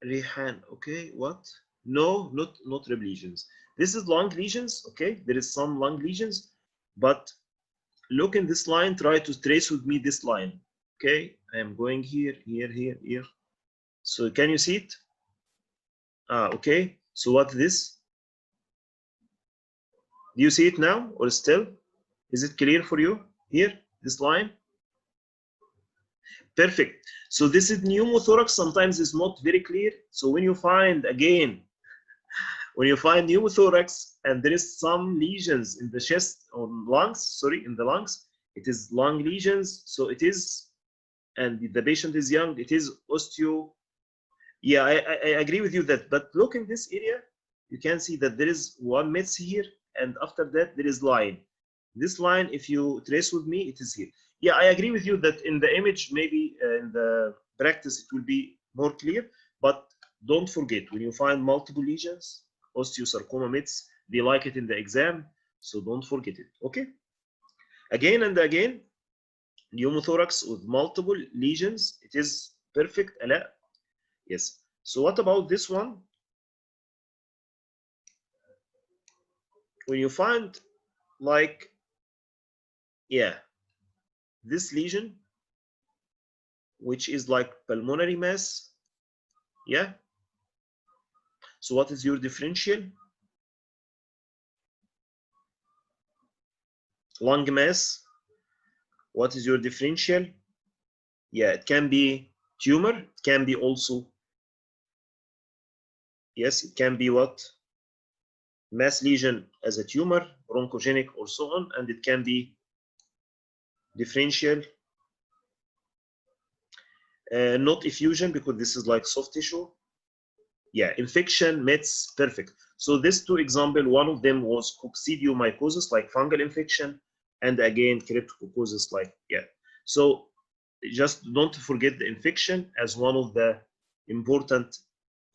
Rihan, okay, what? No, not rib lesions. This is lung lesions, okay? There is some lung lesions, but look in this line, try to trace with me this line. Okay, I am going here, here. So can you see it? Okay. So what this? Do you see it now or still? Is it clear for you here, this line? Perfect. So this is pneumothorax. Sometimes it's not very clear. So when you find, again, when you find pneumothorax and there is some lesions in the chest or lungs, sorry, in the lungs, it is lung lesions. So it is, and the patient is young, it is osteo. Yeah, I agree with you that, but look in this area, you can see that there is one myth here, and after that there is line. This line, if you trace with me, it is here. Yeah, I agree with you that in the image, maybe in the practice, it will be more clear, but don't forget, when you find multiple lesions, osteosarcoma myths, they like it in the exam, so don't forget it, okay? Again and again, pneumothorax with multiple lesions, it is perfect. Yes. So what about this one? When you find like, yeah, this lesion, which is like pulmonary mass, yeah. So what is your differential? Lung mass. What is your differential? Yeah, it can be tumor. It can be also, yes, it can be what? Mass lesion as a tumor, bronchogenic or so on, and it can be differential. Not effusion because this is like soft tissue. Yeah, infection, METs, perfect. So these two examples, one of them was coccidiomycosis, like fungal infection, and again, cryptococcosis, like, yeah. So just don't forget the infection as one of the important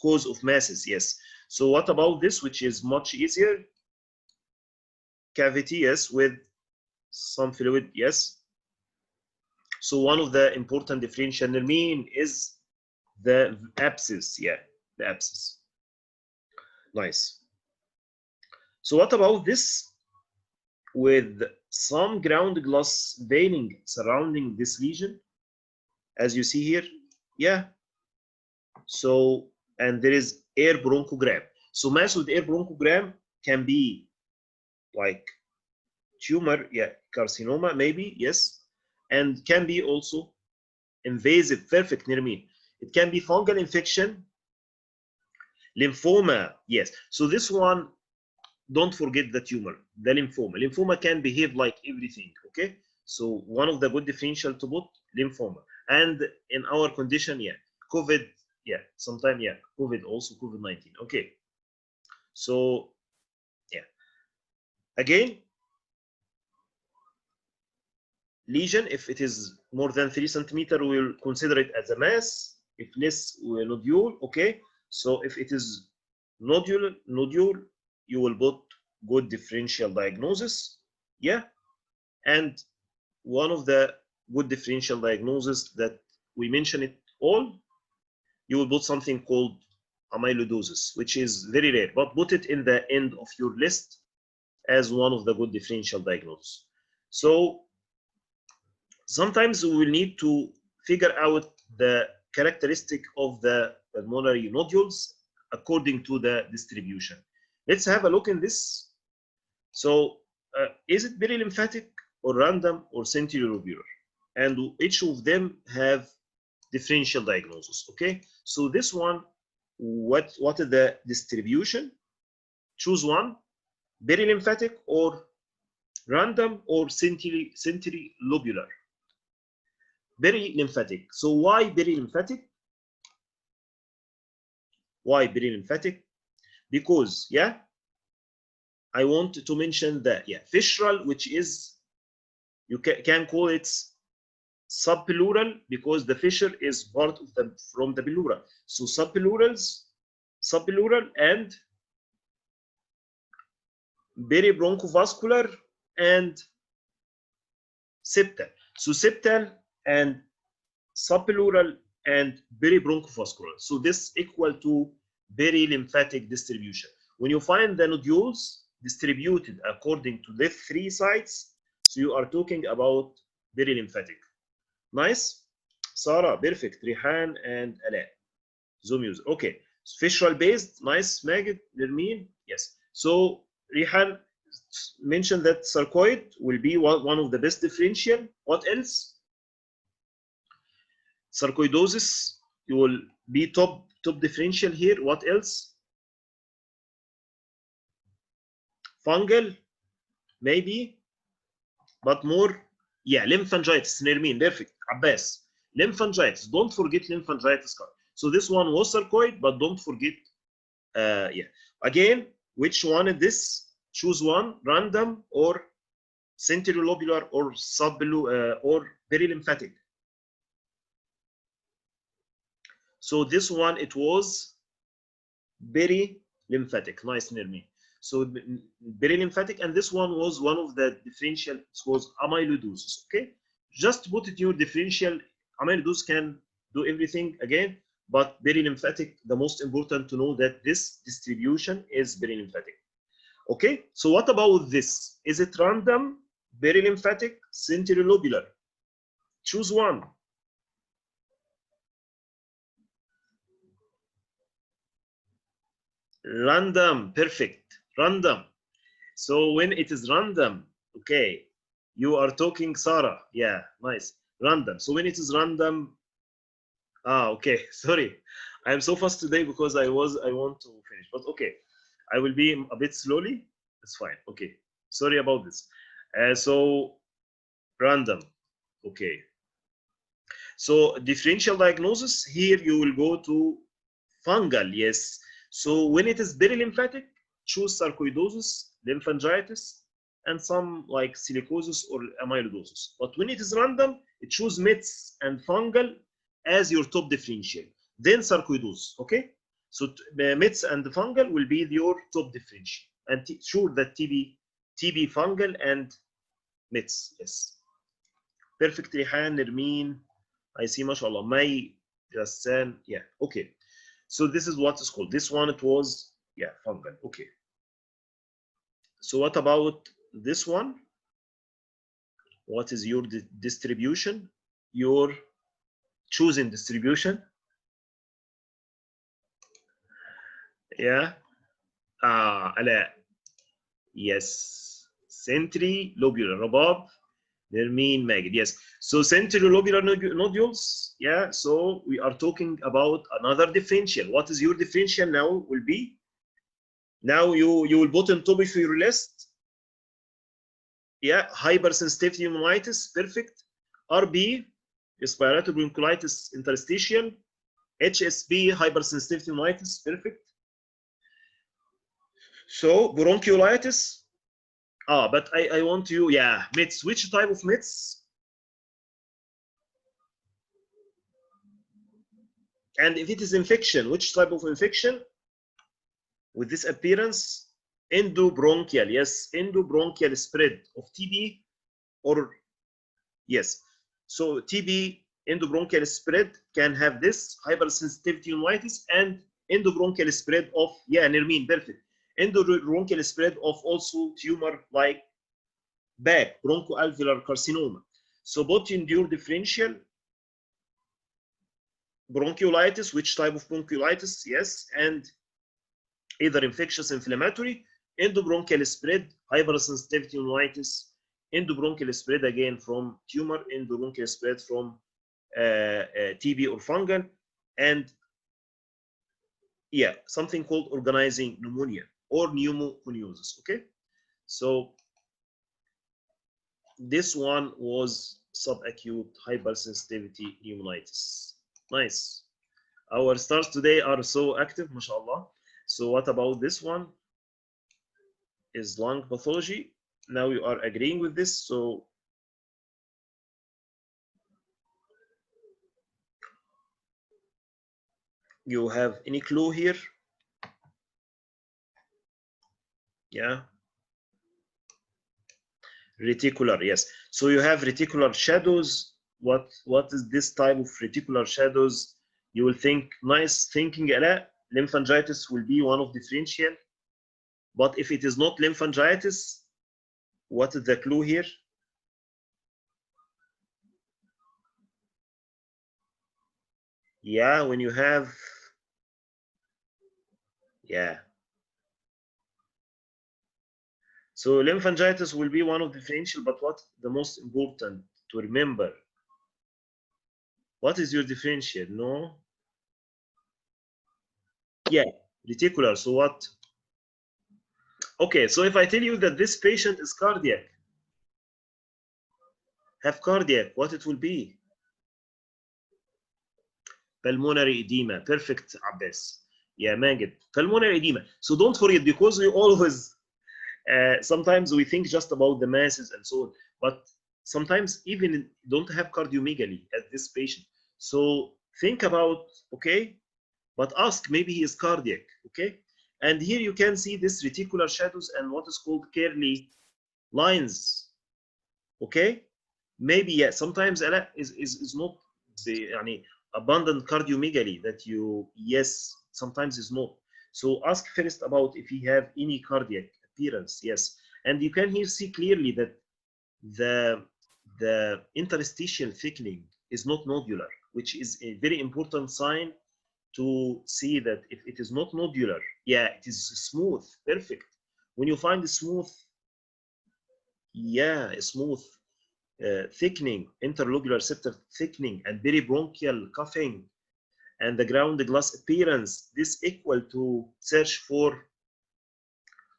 cause of masses, yes. So what about this, which is much easier? Cavity, yes, with some fluid, yes. So one of the important differential mean is the abscess, yeah, the abscess. Nice. So what about this with some ground glass veining surrounding this lesion, as you see here? Yeah. So, and there is air bronchogram. So mass with air bronchogram can be like tumor, yeah, carcinoma maybe, yes, and can be also invasive, perfect, Nirmin. It can be fungal infection, lymphoma, yes. So this one, don't forget the tumor, the lymphoma. Lymphoma can behave like everything, okay? So one of the good differential to put, lymphoma. And in our condition, yeah, COVID, yeah, sometime, yeah, COVID also, COVID-19, okay. So, yeah. Again, lesion, if it is more than 3 centimeter, we'll consider it as a mass. If less, nodule, okay? So if it is nodule, you will put good differential diagnosis, yeah? And one of the good differential diagnosis that we mentioned it all, you will put something called amyloidosis, which is very rare, but put it in the end of your list as one of the good differential diagnosis. So sometimes we will need to figure out the characteristic of the pulmonary nodules according to the distribution. Let's have a look in this. So is it perilymphatic or random or centrilobular? and each of them have differential diagnosis. Okay, so this one, what is the distribution? Choose one: perilymphatic or random or centrilobular. Perilymphatic. So why perilymphatic? Why perilymphatic? Because I want to mention that fissural, which is, you can call it subpleural, because the fissure is part of from the pleura. So subpleural and peribronchovascular and septal. So septal and subpleural and peribronchovascular. So this equal to perilymphatic distribution. When you find the nodules distributed according to the 3 sites, so you are talking about perilymphatic. Nice. Sarah, perfect. Rihan and Ala. Zoom user. Okay. Fissural based. Nice. Magid, Nermeen. Yes. So Rihan mentioned that sarcoid will be one of the best differential. What else? Sarcoidosis, you will be top differential here. What else? Fungal, maybe, but more. Yeah, lymphangitis. Nermeen, perfect. Abbas, lymphangitis. Don't forget lymphangitis card. So this one was sarcoid, but don't forget. Again, which one is this? Choose one: random or centrilobular or or perilymphatic. So this one, it was perilymphatic. Nice, near me. So perilymphatic, and this one was one of the differential. It was amyloidosis. Okay, just put it your differential. Amyloidosis can do everything again, but perilymphatic, the most important to know that this distribution is perilymphatic. Okay, so what about this? Is it random, perilymphatic, centrilobular? Choose one. Random, perfect. Random. So when it is random, okay, you are talking Sarah. Yeah, nice. Random. So when it is random, okay, sorry. I am so fast today because I want to finish, but okay. I will be a bit slowly. It's fine. Okay. Sorry about this. So random. Okay. So differential diagnosis, here you will go to fungal. Yes. So when it is perilymphatic, choose sarcoidosis, lymphangitis, and some like silicosis or amyloidosis. But when it is random, choose METS and fungal as your top differential. Then sarcoidosis. Okay. So METS and the fungal will be your top differential, and sure that TB fungal and METS. Yes. Perfect. Rihan, Nermeen, I see, mashallah. May, Jassan. Yeah. Okay. So this is what is called. This one, it was fungal. Okay. So what about this one? What is your distribution? Your choosing distribution? Yeah. Ala. Yes. Centrilobular. Rabab. Nermeen, Magid. Yes. So centrilobular nodules. Yeah. So we are talking about another differential. What is your differential now? Will be. Now you will put on top of your list. Yeah. Hypersensitivity pneumonitis. Perfect. RB. Respiratory bronchiolitis interstitial. HSP. Hypersensitivity pneumonitis. Perfect. So bronchiolitis. But I want you, METS. Which type of METS? And if it is infection, which type of infection? With this appearance, endobronchial. Yes, endobronchial spread of TB, or yes. So TB endobronchial spread can have this hypersensitivity pneumonitis and endobronchial spread of Nermeen, perfect. Endobronchial spread of also tumor like back, bronchoalveolar carcinoma. So both endure differential bronchiolitis, which type of bronchiolitis? Yes, and either infectious inflammatory, endobronchial spread, hypersensitivity pneumonitis, endobronchial spread again from tumor, endobronchial spread from TB or fungal, and yeah, something called organizing pneumonia or pneumoconiosis. Okay, so this one was subacute hypersensitivity pneumonitis. Nice. Our stars today are so active, mashallah. So what about this one? Is lung pathology. Now you are agreeing with this. So you have any clue here? Yeah. Reticular, yes. So you have reticular shadows. What is this type of reticular shadows? You will think, nice thinking, lymphangitis will be one of differential. But if it is not lymphangitis, what is the clue here? Yeah, when you have, yeah. So lymphangitis will be one of differential, but what the most important to remember? What is your differential? No? Yeah, reticular. So what? Okay, so if I tell you that this patient is cardiac, have cardiac, what it will be? Pulmonary edema. Perfect, Abbas. Yeah, Magid. Pulmonary edema. So don't forget, because we always, sometimes we think just about the masses and so on, but sometimes even don't have cardiomegaly as this patient. So think about, okay, but ask, maybe he is cardiac, okay? And here you can see this reticular shadows and what is called Kerley lines, okay? Maybe, yeah, sometimes is not the abundant cardiomegaly that you, yes, sometimes is not. So ask first about if he have any cardiac appearance, yes. And you can here see clearly that the interstitial thickening is not nodular, which is a very important sign to see that if it is not nodular, yeah, it is smooth, perfect. When you find smooth, yeah, smooth thickening, interlocular septal thickening, and peribronchial coughing, and the ground glass appearance, this equal to search for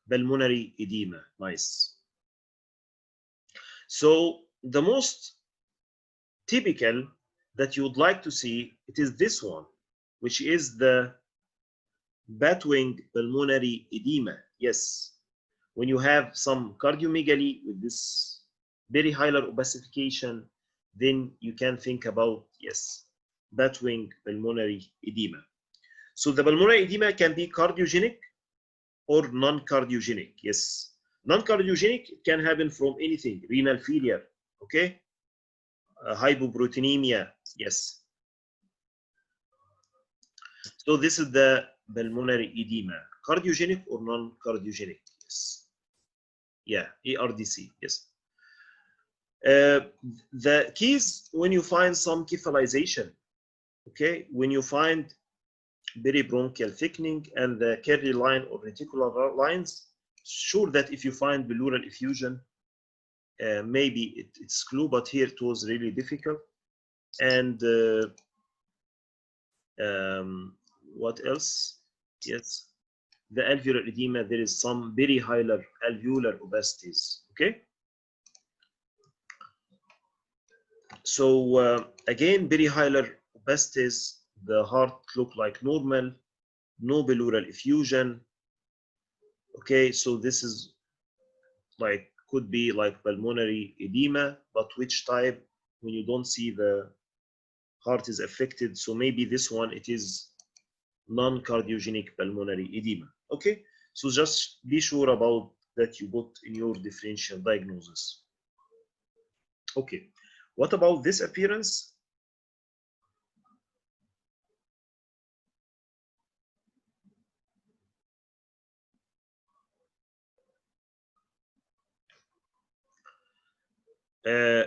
pulmonary edema. Nice. So the most typical that you would like to see, it is this one, which is the batwing pulmonary edema. Yes, when you have some cardiomegaly with this perihilar opacification, then you can think about, yes, batwing pulmonary edema. So the pulmonary edema can be cardiogenic or non-cardiogenic. Yes, non-cardiogenic can happen from anything, renal failure, okay, hypoproteinemia, yes. So this is the pulmonary edema, cardiogenic or non-cardiogenic, yes. Yeah, ARDC, yes. The keys, when you find some cephalization, okay, when you find peribronchial thickening and the Kerley line or reticular lines, sure that if you find pleural effusion, maybe it's clue, but here it was really difficult. And what else? Yes, the alveolar edema, there is some perihilar alveolar opacities, okay? So again, perihilar opacities, the heart look like normal, no pleural effusion. Okay, so this is like, could be like pulmonary edema, but which type? When you don't see the heart is affected, so maybe this one, it is non-cardiogenic pulmonary edema. Okay, so just be sure about that you put in your differential diagnosis. Okay, what about this appearance?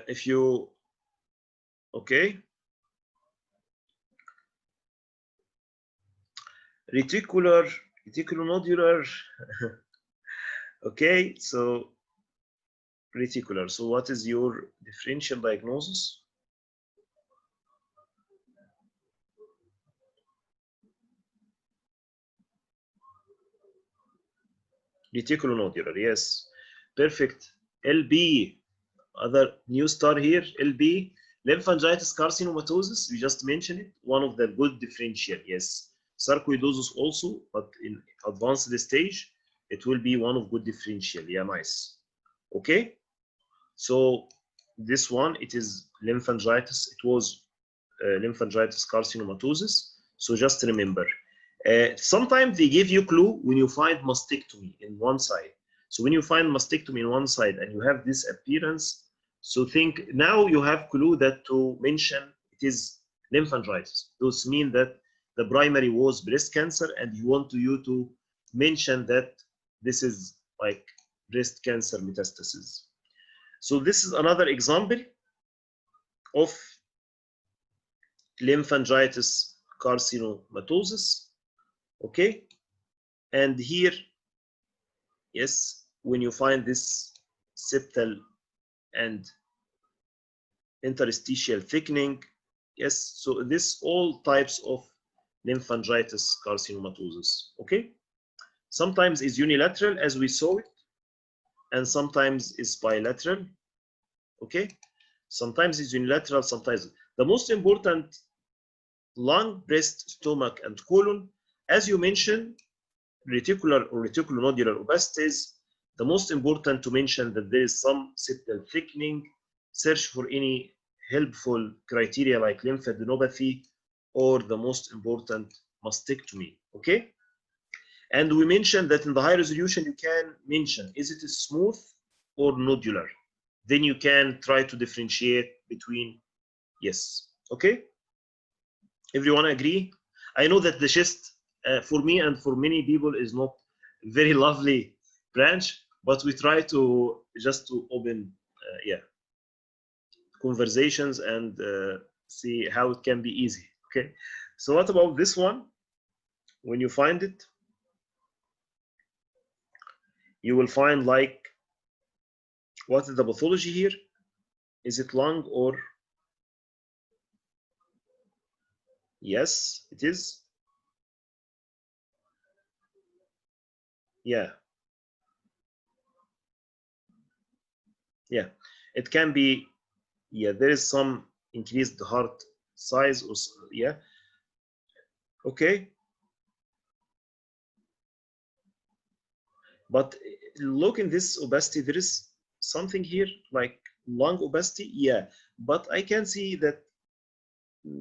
If you, okay, reticulonodular. Okay, so reticular. So what is your differential diagnosis? Reticulonodular, yes. Perfect. LB, other new star here, LB, lymphangitis carcinomatosis, we just mentioned it, one of the good differential, yes. Sarcoidosis also, but in advanced stage, it will be one of good differential, yeah, nice. Okay, so this one, it is lymphangitis, it was lymphangitis carcinomatosis, so just remember. Sometimes they give you clue when you find mastectomy in one side. So when you find mastectomy in one side and you have this appearance, so think now you have clue that to mention it is lymphangitis. Those mean that the primary was breast cancer and you want you to mention that this is like breast cancer metastasis. So this is another example of lymphangitis carcinomatosis. Okay, and here, yes, when you find this septal and interstitial thickening, yes, so this all types of lymphangitis carcinomatosis. Okay, sometimes is unilateral as we saw it, and sometimes is bilateral. Okay, sometimes is unilateral, sometimes. The most important, lung, breast, stomach, and colon, as you mentioned, reticular or reticulonodular opacities, the most important to mention that there is some septal thickening, search for any helpful criteria like lymphadenopathy or the most important mastectomy, okay? And we mentioned that in the high resolution you can mention, is it smooth or nodular? Then you can try to differentiate between, yes, okay? Everyone agree? I know that the chest for me and for many people is not very lovely branch, but we try to just to open yeah, conversations and see how it can be easy. Okay, so what about this one? When you find it, you will find like, what is the pathology here? Is it lung or? Yes, it is. Yeah. Yeah, it can be, yeah, there is some increased heart size or, yeah, okay. But look in this opacity, there is something here like lung opacity, yeah, but I can see that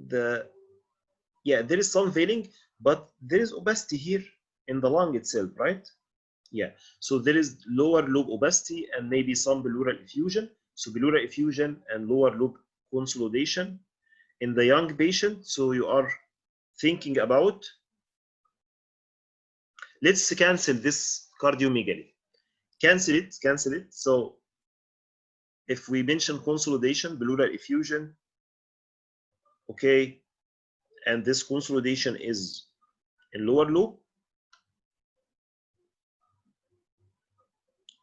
the, yeah, there is some veiling, but there is opacity here in the lung itself, right? Yeah, so there is lower lobe opacity and maybe some pleural effusion. So pleural effusion and lower lobe consolidation in the young patient. So you are thinking about, let's cancel this cardiomegaly. Cancel it. So if we mention consolidation, pleural effusion, okay, and this consolidation is in lower lobe,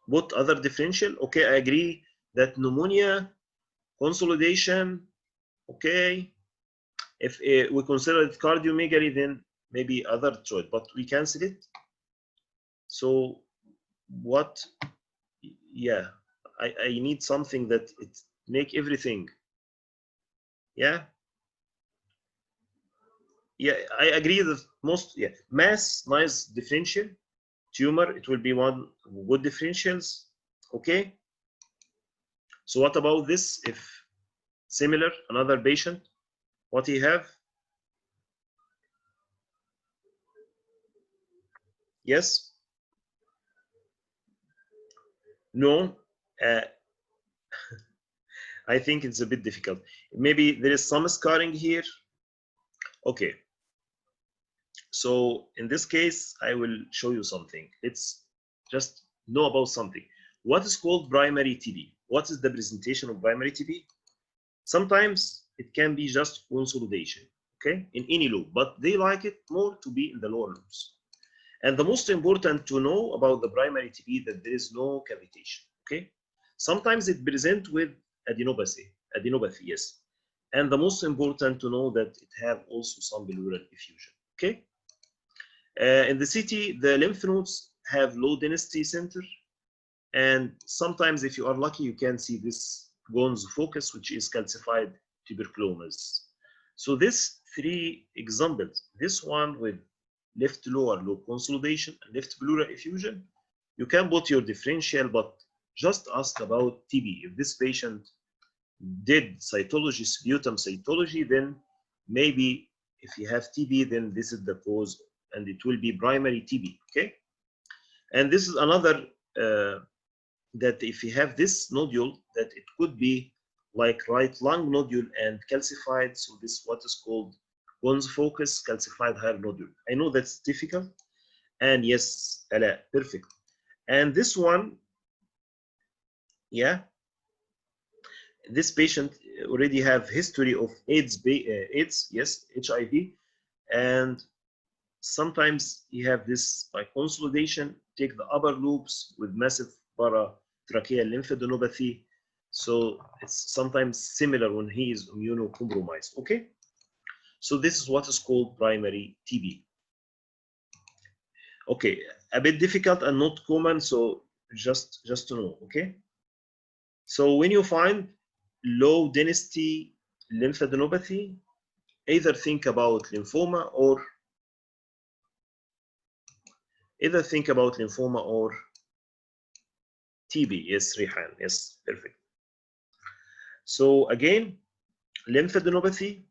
what other differential? Okay, I agree that pneumonia, consolidation, okay. If we consider it cardiomegaly, then maybe other choice, but we cancel it. So what? Yeah, I need something that it make everything. Yeah. Yeah, I agree that most, yeah, mass, nice differential. Tumor, it will be one good differentials. Okay. So what about this? If similar, another patient, what he have? Yes. No. I think it's a bit difficult. Maybe there is some scarring here. Okay. So in this case, I will show you something. Let's just know about something. What is called primary TB? What is the presentation of primary TB? Sometimes it can be just consolidation, okay, in any lobe, but they like it more to be in the lower lobes. And the most important to know about the primary TB that there is no cavitation, okay? Sometimes it presents with adenopathy, yes. And the most important to know that it have also some pleural effusion, okay? In the CT, the lymph nodes have low density center, and sometimes if you are lucky, you can see this Gon's focus, which is calcified tuberculomas. So this three examples, this one with left lower lobe consolidation and left pleural effusion, you can put your differential, but just ask about TB. If this patient did cytology, sputum cytology, then maybe if you have TB, then this is the cause, and it will be primary TB, okay? And this is another, that if you have this nodule, that it could be like right lung nodule and calcified, so this what is called Gon's focus calcified higher nodule. I know that's difficult, and yes, Ala, perfect. And this one, yeah, this patient already have history of AIDS, yes, HIV, and sometimes you have this by consolidation, take the upper loops with massive paratracheal lymphadenopathy. So it's sometimes similar when he is immunocompromised, okay? So this is what is called primary TB. Okay, a bit difficult and not common, so just to know, okay? So when you find low density lymphadenopathy, either think about lymphoma or TB. Yes, Rihan. Yes, perfect. So again, lymphadenopathy.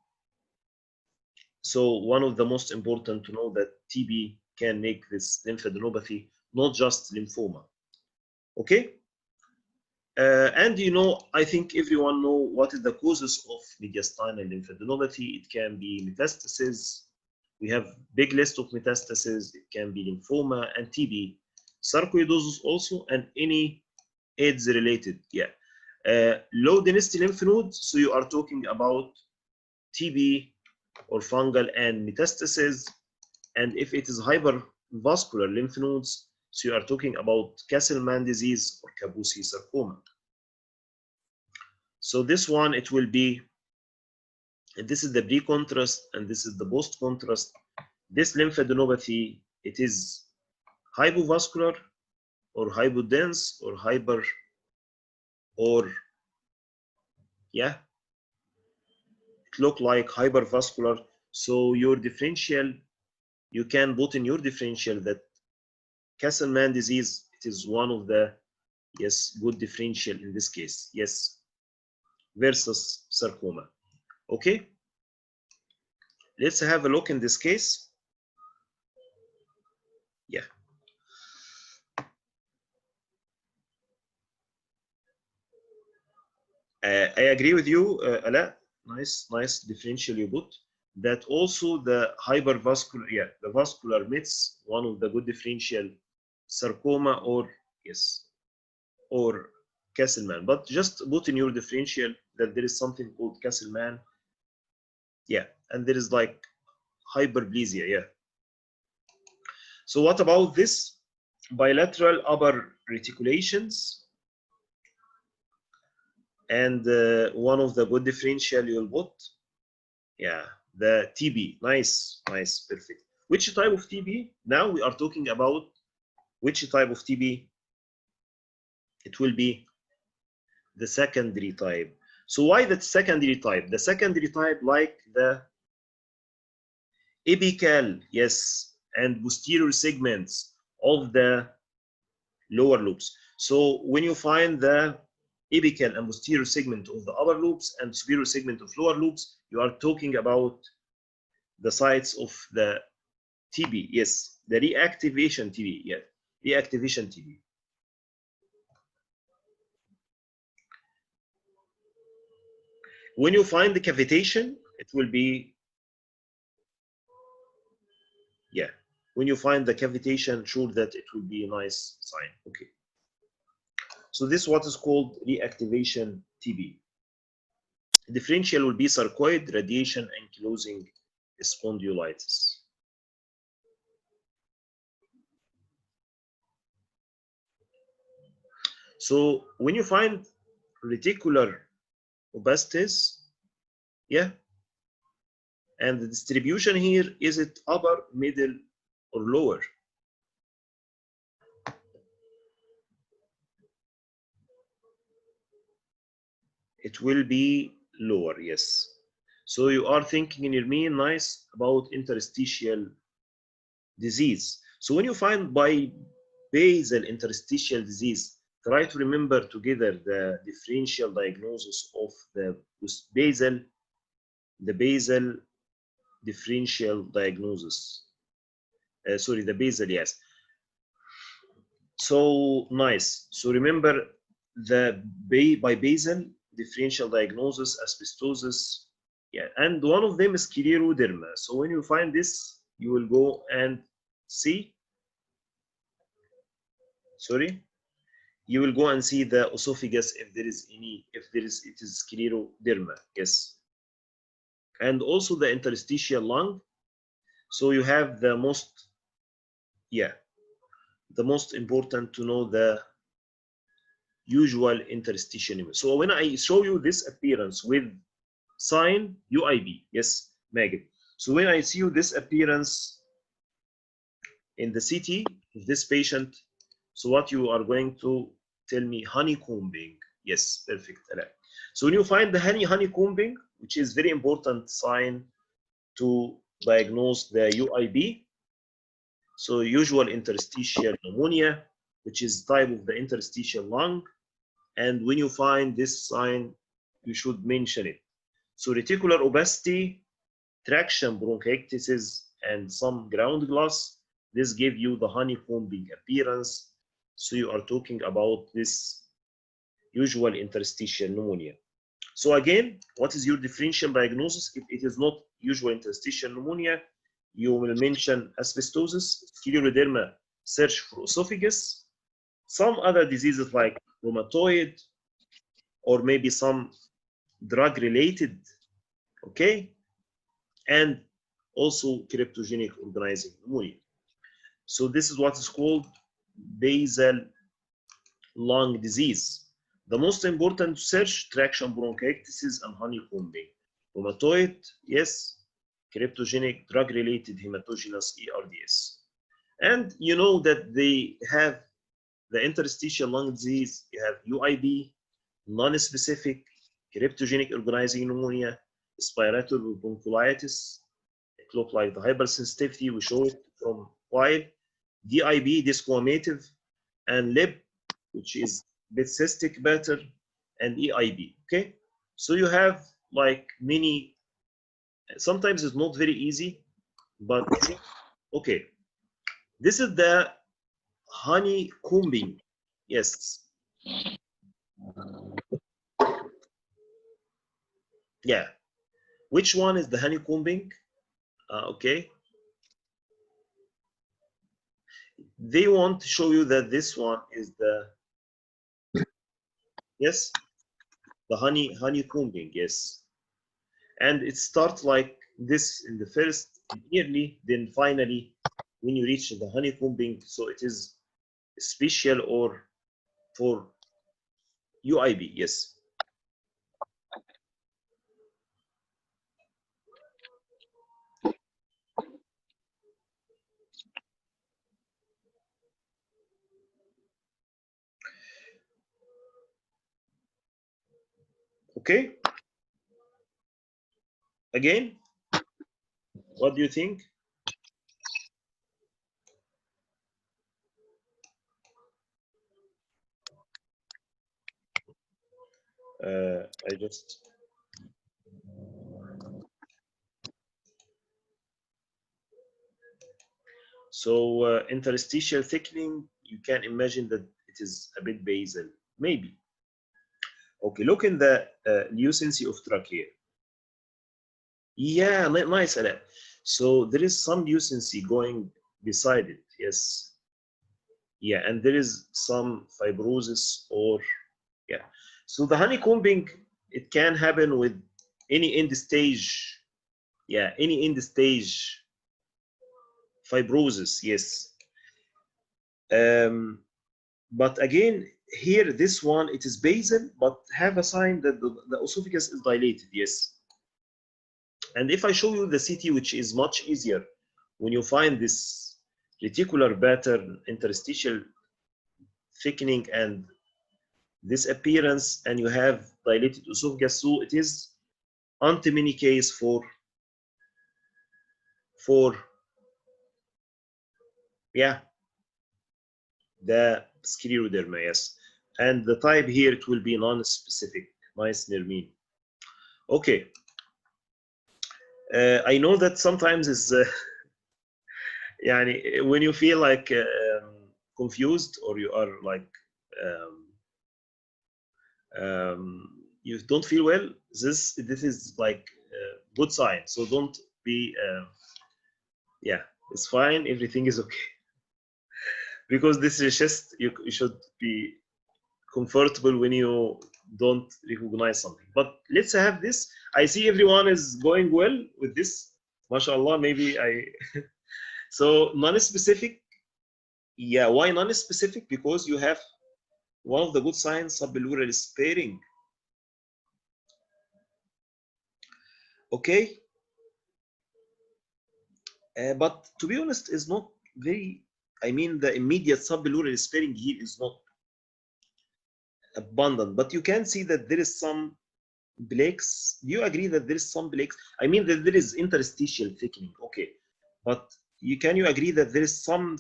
So one of the most important to know that TB can make this lymphadenopathy, not just lymphoma. Okay. And you know, I think everyone know what is the causes of mediastinal lymphadenopathy. It can be metastasis. We have big list of metastases. It can be lymphoma and TB, sarcoidosis also, and any AIDS related. Yeah. Low density lymph nodes. So you are talking about TB or fungal and metastasis. And if it is hypervascular lymph nodes, so you are talking about Castleman disease or Kaposi sarcoma. So this one, it will be, and this is the pre-contrast and this is the post-contrast. This lymphadenopathy, it is hypovascular or hypodense or hyper, or yeah, it look like hypervascular. So your differential, you can put in your differential that Castleman disease, it is one of the, yes, good differential in this case, yes, versus sarcoma. Okay, let's have a look in this case. Yeah. I agree with you, Ala. Nice differential you put. That also the hypervascular, yeah, the vascular myths, one of the good differential, sarcoma or, yes, or Castleman. But just put in your differential that there is something called Castleman. Yeah, and there is like hyperplasia, yeah. So what about this? Bilateral upper reticulations. And one of the good differential you'll put, yeah, the TB. Nice, perfect. Which type of TB? Now we are talking about which type of TB? It will be the secondary type. So why that secondary type? The secondary type like the apical, yes, and posterior segments of the lower lobes. So when you find the apical and posterior segment of the upper lobes and superior segment of lower lobes, you are talking about the sites of the TB. Yes, the reactivation TB. Yeah, reactivation TB. When you find the cavitation, it will be, yeah. When you find the cavitation, sure that it will be a nice sign. Okay. So this is what is called reactivation TB. Differential will be sarcoid, radiation, and closing spondylitis. So when you find reticular opacities, yeah, and the distribution here, is it upper, middle, or lower? It will be lower, yes. So you are thinking in your mean nice about interstitial disease. So when you find by basal interstitial disease, try to remember together the differential diagnosis of the basal differential diagnosis. Sorry, the basal, yes. So nice. So remember the by basal differential diagnosis, asbestosis, yeah, and one of them is scleroderma. So when you find this, you will go and see. Sorry, you will go and see the esophagus if there is any, if there is, it is scleroderma, yes, and also the interstitial lung. So you have the most, yeah, the most important to know the usual interstitial pneumonia. So when I show you this appearance with sign UIB, yes, Magid. So when I see you this appearance in the CT of this patient, so what you are going to tell me, honeycombing. Yes, perfect. So when you find the honeycombing, which is very important sign to diagnose the UIB, so usual interstitial pneumonia, which is type of the interstitial lung, and when you find this sign, you should mention it. So reticular opacity, traction bronchiectasis, and some ground glass, this give you the honeycombing appearance. So you are talking about this usual interstitial pneumonia. So again, what is your differential diagnosis? If it is not usual interstitial pneumonia, you will mention asbestosis, scleroderma, search for esophagus, some other diseases like rheumatoid, or maybe some drug-related, okay, and also cryptogenic organizing pneumonia. So this is what is called basal lung disease. The most important search, traction bronchiectasis and honeycombing. Rheumatoid, yes. Cryptogenic, drug-related hematogenous ERDS. And you know that they have the interstitial lung disease, you have UIB, non-specific, cryptogenic organizing pneumonia, respiratory bronchiolitis. It looks like the hypersensitivity, we show it from while, DIB, discoamative, and LIB, which is bit cystic better, and EIB. Okay, so you have like many. Sometimes it's not very easy, but okay. This is the honeycombing. Yes. Yeah. Which one is the honeycombing? Okay. They want to show you that this one is the, yes, the honeycombing, yes. And it starts like this in the first yearly, then finally when you reach the honeycombing, so it is special or for UIB, yes. Okay. Again, what do you think? I just, so interstitial thickening, you can imagine that it is a bit basal, maybe. Okay, look in the lucency of trachea. Yeah, nice, Ala. So there is some lucency going beside it, yes. Yeah, and there is some fibrosis or, yeah. So the honeycombing, it can happen with any end stage, yeah, any end stage fibrosis, yes. But again, here, this one, it is basal, but have a sign that the esophagus is dilated, yes. And if I show you the CT, which is much easier, when you find this reticular pattern, interstitial thickening, and this appearance, and you have dilated esophagus, so it is antimony case for yeah, the scleroderma, yes. And the type here, it will be non-specific. Nice, Nermeen. Okay. I know that sometimes is يعني, when you feel like confused, or you are like you don't feel well, this is like good sign. So don't be yeah, it's fine, everything is okay. Because this is just, you should be comfortable when you don't recognize something. But let's have this. I see everyone is going well with this, mashallah. Maybe I so non-specific. Yeah, why non-specific? Because you have one of the good signs, subpleural sparing. Okay, but to be honest, is not very, I mean, the immediate subpleural sparing here is not abundant, but you can see that there is some plaques. Do you agree that there is some plaques? I mean that there is interstitial thickening, okay, but can you agree that there is some,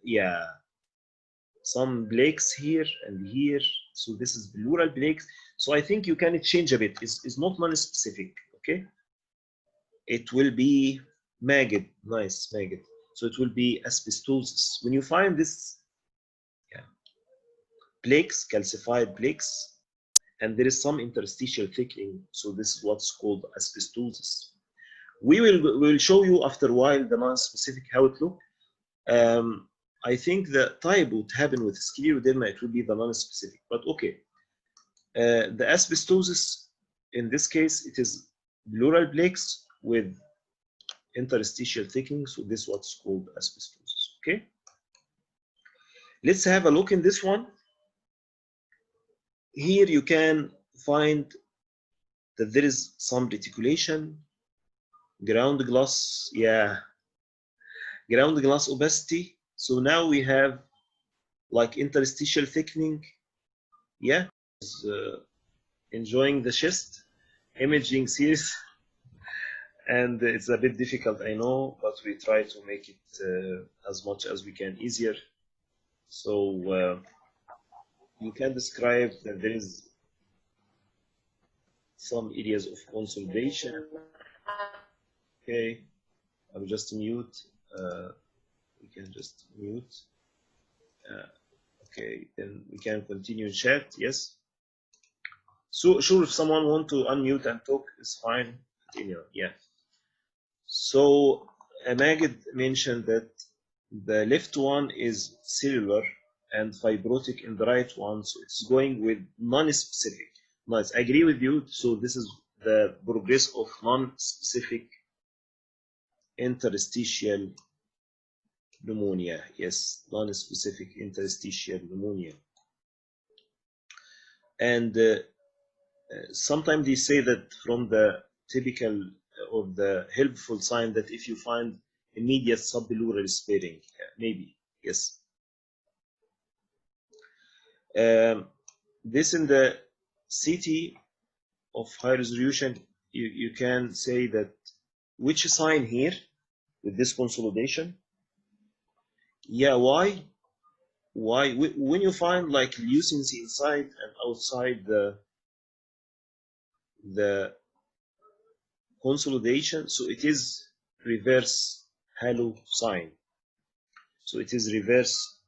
yeah, some plaques here and here? So this is pleural plaques. So I think you can change a bit. It's not non-specific, okay? It will be maggot, nice, maggot. So it will be asbestosis. When you find this, yeah, plaques, calcified plaques, and there is some interstitial thickening, so this is what's called asbestosis. We will show you after a while the non-specific how it looks. I think the type would happen with scleroderma, it will be the non-specific, but okay. The asbestosis, in this case, it is pleural plaques with interstitial thickening, so this is what's called asbestosis, okay? Let's have a look in this one. Here you can find that there is some reticulation, ground glass, yeah, ground glass opacity. So now we have like interstitial thickening, yeah. Enjoying the chest imaging series, and it's a bit difficult, I know, but we try to make it as much as we can easier. So you can describe that there is some areas of consolidation. Okay, I'll just mute. We can just mute. Okay, then we can continue in chat. Yes. So sure, if someone want to unmute and talk, it's fine. Continue. Yeah. So Magid mentioned that the left one is cellular and fibrotic in the right one, so it's going with non-specific. Nice, I agree with you. So this is the progress of non-specific interstitial pneumonia. Yes, non-specific interstitial pneumonia. And sometimes they say that from the typical or the helpful sign that if you find immediate subpleural sparing, maybe, yes. This in the CT of high resolution, you can say that which sign here with this consolidation. Yeah, why? Why? When you find like lucency inside and outside the consolidation, so it is reverse halo sign. So it is reverse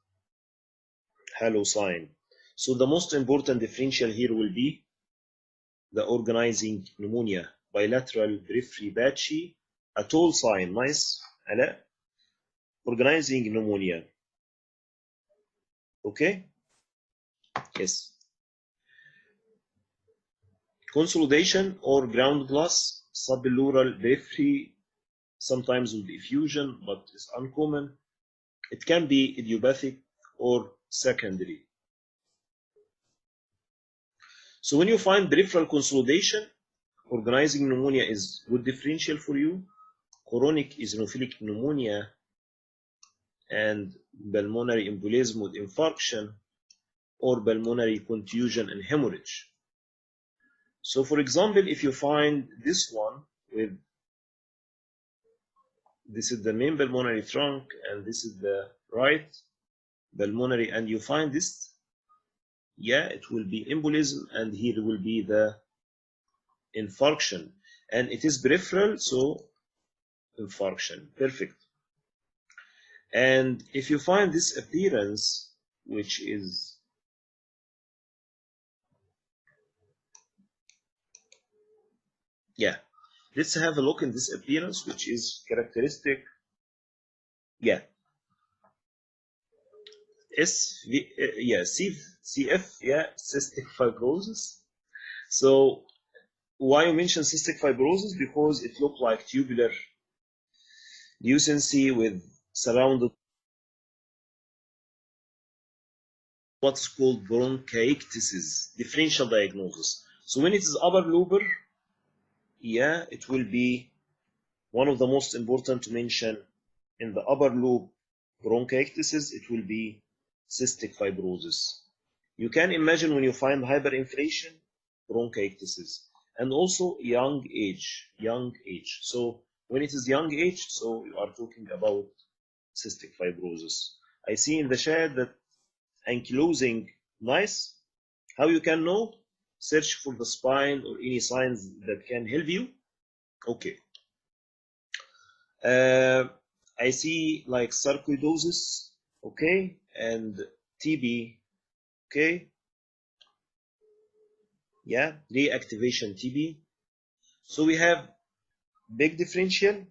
halo sign. So the most important differential here will be the organizing pneumonia, bilateral periphery patchy, a tall sign, nice, ala, organizing pneumonia. Okay? Yes. Consolidation or ground glass, subpleural periphery, sometimes with effusion, but it's uncommon. It can be idiopathic or secondary. So when you find peripheral consolidation, organizing pneumonia is good differential for you. Chronic eosinophilic pneumonia and pulmonary embolism with infarction or pulmonary contusion and hemorrhage. So for example, if you find this one with, this is the main pulmonary trunk and this is the right pulmonary, and you find this, yeah, it will be embolism and here will be the infarction, and it is peripheral, so infarction. Perfect. And if you find this appearance, which is let's have a look in this appearance, which is characteristic. CF, cystic fibrosis. So why you mention cystic fibrosis? Because it looked like tubular lucency with surrounded what's called bronchiectasis, differential diagnosis. So when it is upper lobar, it will be one of the most important to mention in the upper lobe bronchiectasis. It will be cystic fibrosis. You can imagine when you find hyperinflation, bronchiectasis, and also young age. So when it is young age, so you are talking about cystic fibrosis. I see in the chat that ankylosing, nice. How you can know? Search for the spine or any signs that can help you. Okay. I see like sarcoidosis, okay, and TB, okay. Yeah, reactivation TB. So we have big differential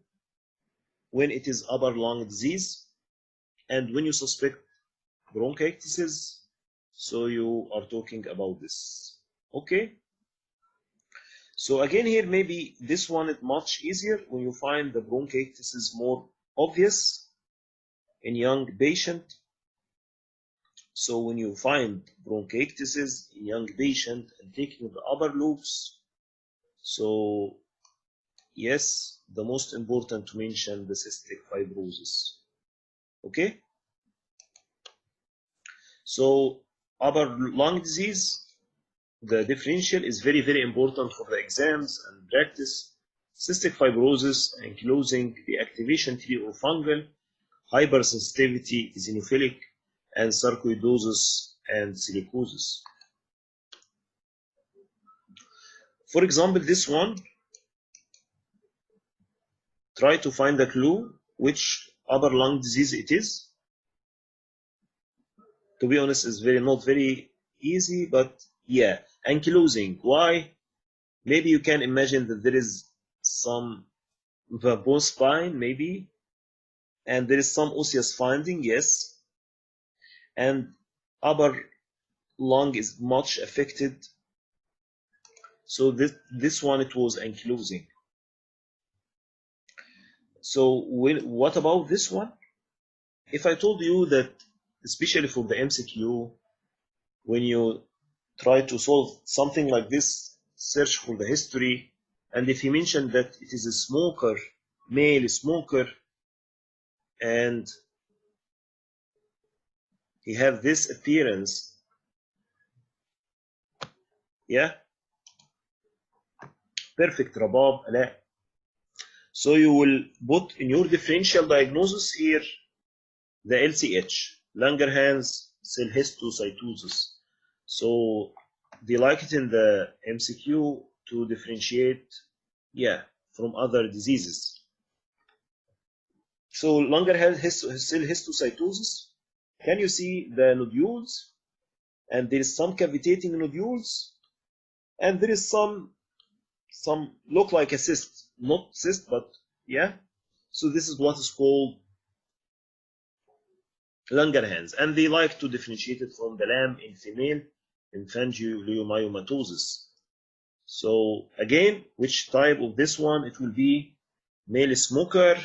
when it is upper lung disease, and when you suspect bronchiectasis, so you are talking about this. Okay. So again here, maybe this one is much easier when you find the bronchiectasis more obvious in young patient. So when you find bronchiectasis in young patient and taking the upper lobes, so yes, the most important to mention the cystic fibrosis. Okay. So upper lung disease, the differential is very, very important for the exams and practice. Cystic fibrosis, ankylosing, reactivation TB or fungal, hypersensitivity, eosinophilic, and sarcoidosis and silicosis. For example, this one, try to find a clue which upper lung disease it is. To be honest, it's not very easy, but yeah, ankylosing. Why? Maybe you can imagine that there is some bone spine, maybe, and there is some osseous finding, yes, and upper lung is much affected. So this one, it was ankylosing. So what about this one? If I told you that, especially for the MCQ, when you try to solve something like this, search for the history, and if he mentioned that it is a smoker, male smoker, and he have this appearance, yeah, perfect, Rabab, Ala. So you will put in your differential diagnosis here the LCH, Langerhans cell histocytosis. So they like it in the MCQ to differentiate, from other diseases. So Langerhans cell histocytosis, can you see the nodules? And there is some cavitating nodules, and there is some look like a cyst, not cyst, but So this is what is called Langerhans, and they like to differentiate it from the lamb in female infangiomyomatosis. So again, which type of this one? It will be male smoker.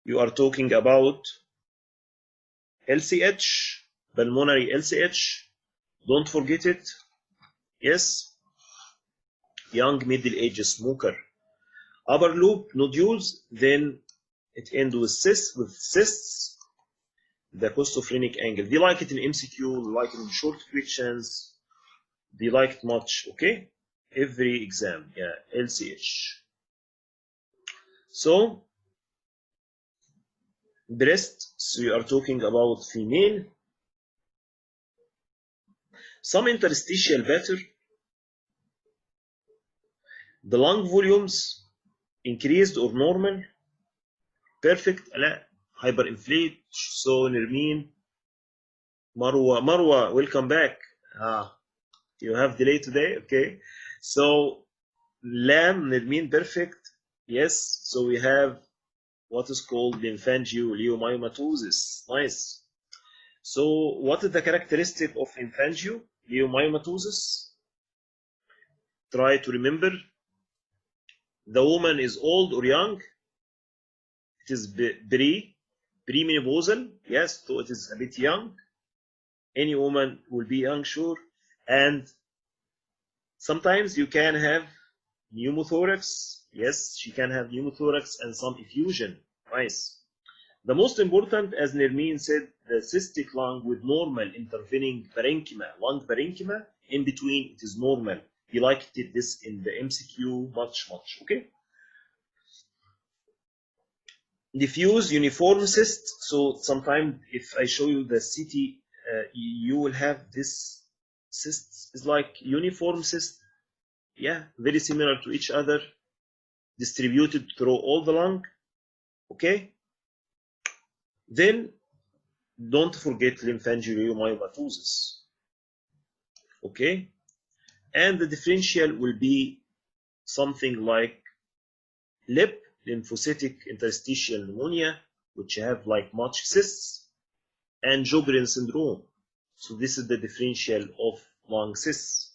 You are talking about LCH, pulmonary LCH. Don't forget it. Yes, young middle-aged smoker. Upper loop nodules, then it ends with cysts. The costophrenic angle. They like it in MCQ, they like it in short questions, they like it much, okay? Every exam, yeah, LCH. So, breast, so you are talking about female. Some interstitial better. The lung volumes increased or normal. Perfect. لا. Hyperinflate. So, Nermeen. Marwa, welcome back. You have delay today, okay? So, Lam, Nermeen, perfect. Yes, so we have what is called lymphangioliomyomatosis. Nice. So, what is the characteristic of lymphangioliomyomatosis? Try to remember. The woman is old or young. It is premenopausal. Yes, so it is a bit young. Any woman will be young, sure. And sometimes you can have pneumothorax. Yes, she can have pneumothorax and some effusion. Nice. The most important, as Nermeen said, the cystic lung with normal intervening parenchyma, lung parenchyma, in between it is normal. He liked this in the MCQ much, okay? Diffuse uniform cyst. So sometimes if I show you the CT, you will have this cyst is like uniform cyst. Yeah, very similar to each other, distributed through all the lung. Okay? Then don't forget lymphangioliomyomatosis. Okay? And the differential will be something like lip, lymphocytic interstitial pneumonia, which have like much cysts, and Sjogren syndrome. So this is the differential of lung cysts.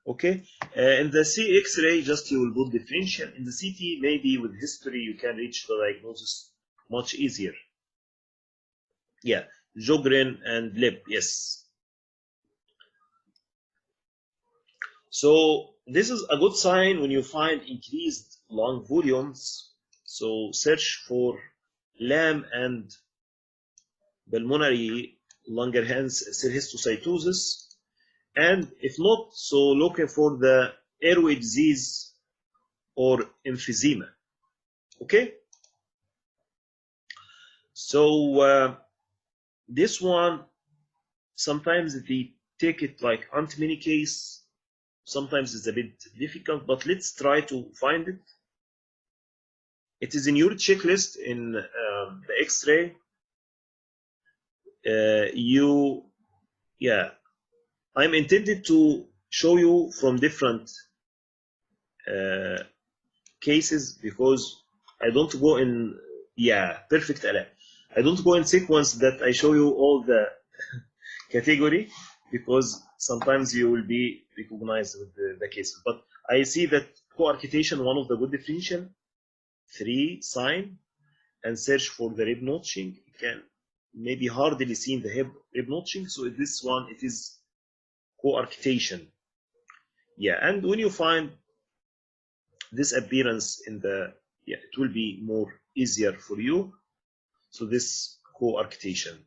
Okay, in the C X-ray, just you will put differential. In the CT, maybe with history, you can reach the diagnosis much easier. Yeah, Sjogren and lip, yes. So this is a good sign when you find increased lung volumes. So search for LAM and pulmonary Langerhans cell histocytosis. And if not, so looking for the airway disease or emphysema. Okay? So this one, sometimes they take it like anti-many case. Sometimes it's a bit difficult, but let's try to find it. It is in your checklist in the X-ray. I'm intended to show you from different cases because I don't go in, perfect. I don't go in sequence that I show you all the category because sometimes you will be recognized with the cases. But I see that coarctation, one of the good differential, 3 sign, and search for the rib notching. You can maybe hardly see in the rib notching. So this one, it is coarctation. Yeah, and when you find this appearance in the, it will be more easier for you. So this coarctation.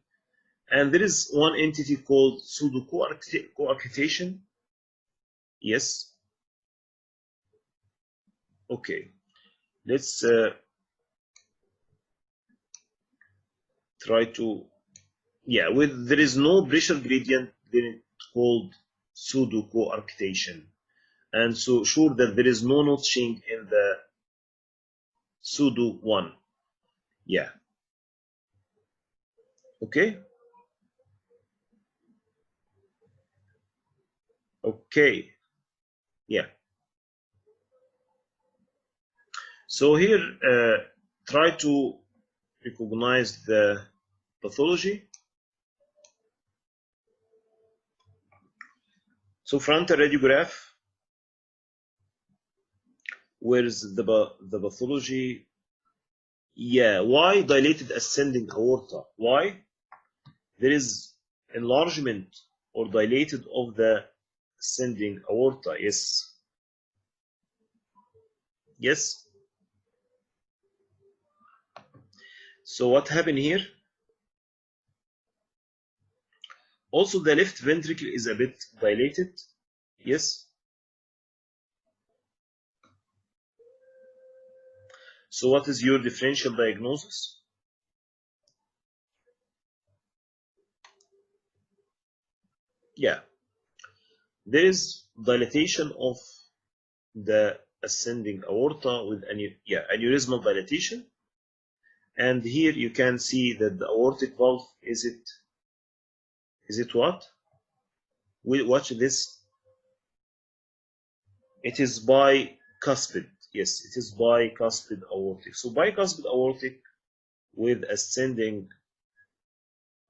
And there is one entity called pseudo coarctation. Yes. Okay. Let's try to, with there is no pressure gradient, then it's called pseudo coarctation. And so sure that there is no notching in the pseudo one. Yeah. Okay. Okay. Yeah. So here, try to recognize the pathology. So frontal radiograph, where is the pathology? Yeah, why dilated ascending aorta? Why? There is enlargement or dilated of the ascending aorta. Yes. Yes. So what happened here? Also, the left ventricle is a bit dilated. Yes. So what is your differential diagnosis? Yeah. There is dilatation of the ascending aorta with aneurysmal dilatation. And here you can see that the aortic valve, is it what? We watch this. It is bicuspid. Yes, it is bicuspid aortic. So bicuspid aortic with ascending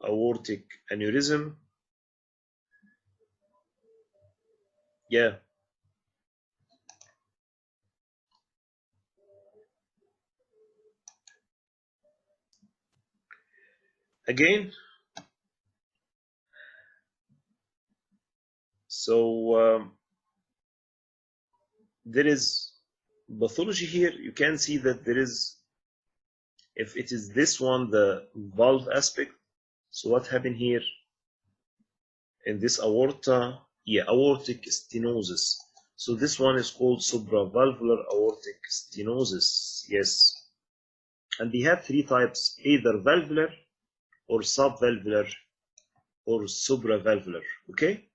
aortic aneurysm. Yeah. Again, so there is pathology here. You can see that there is, if it is this one, the valve aspect. So what happened here in this aorta? Yeah, aortic stenosis. So this one is called supravalvular aortic stenosis. Yes. And they have three types, either valvular or subvalvular or supravalvular. Okay.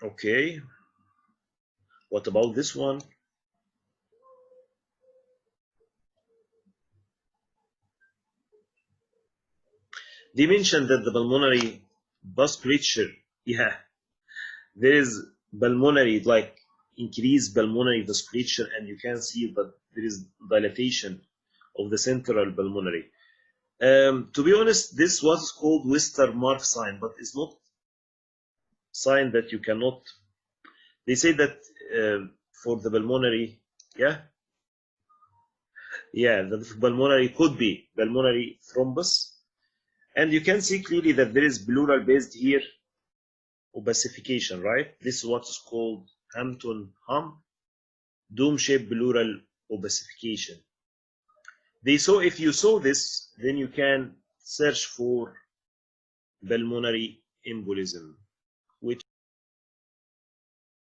Okay. What about this one? They mentioned that the pulmonary vasculature, yeah, there is pulmonary, like increased pulmonary vasculature, and you can see that there is dilatation of the central pulmonary. To be honest, this was called Westermarck sign, but it's not sign that you cannot. They say that for the pulmonary, yeah, the pulmonary could be pulmonary thrombus, and you can see clearly that there is pleural based here opacification, right? This is what is called Hampton-Hum dome-shaped pleural opacification. If you saw this, then you can search for pulmonary embolism.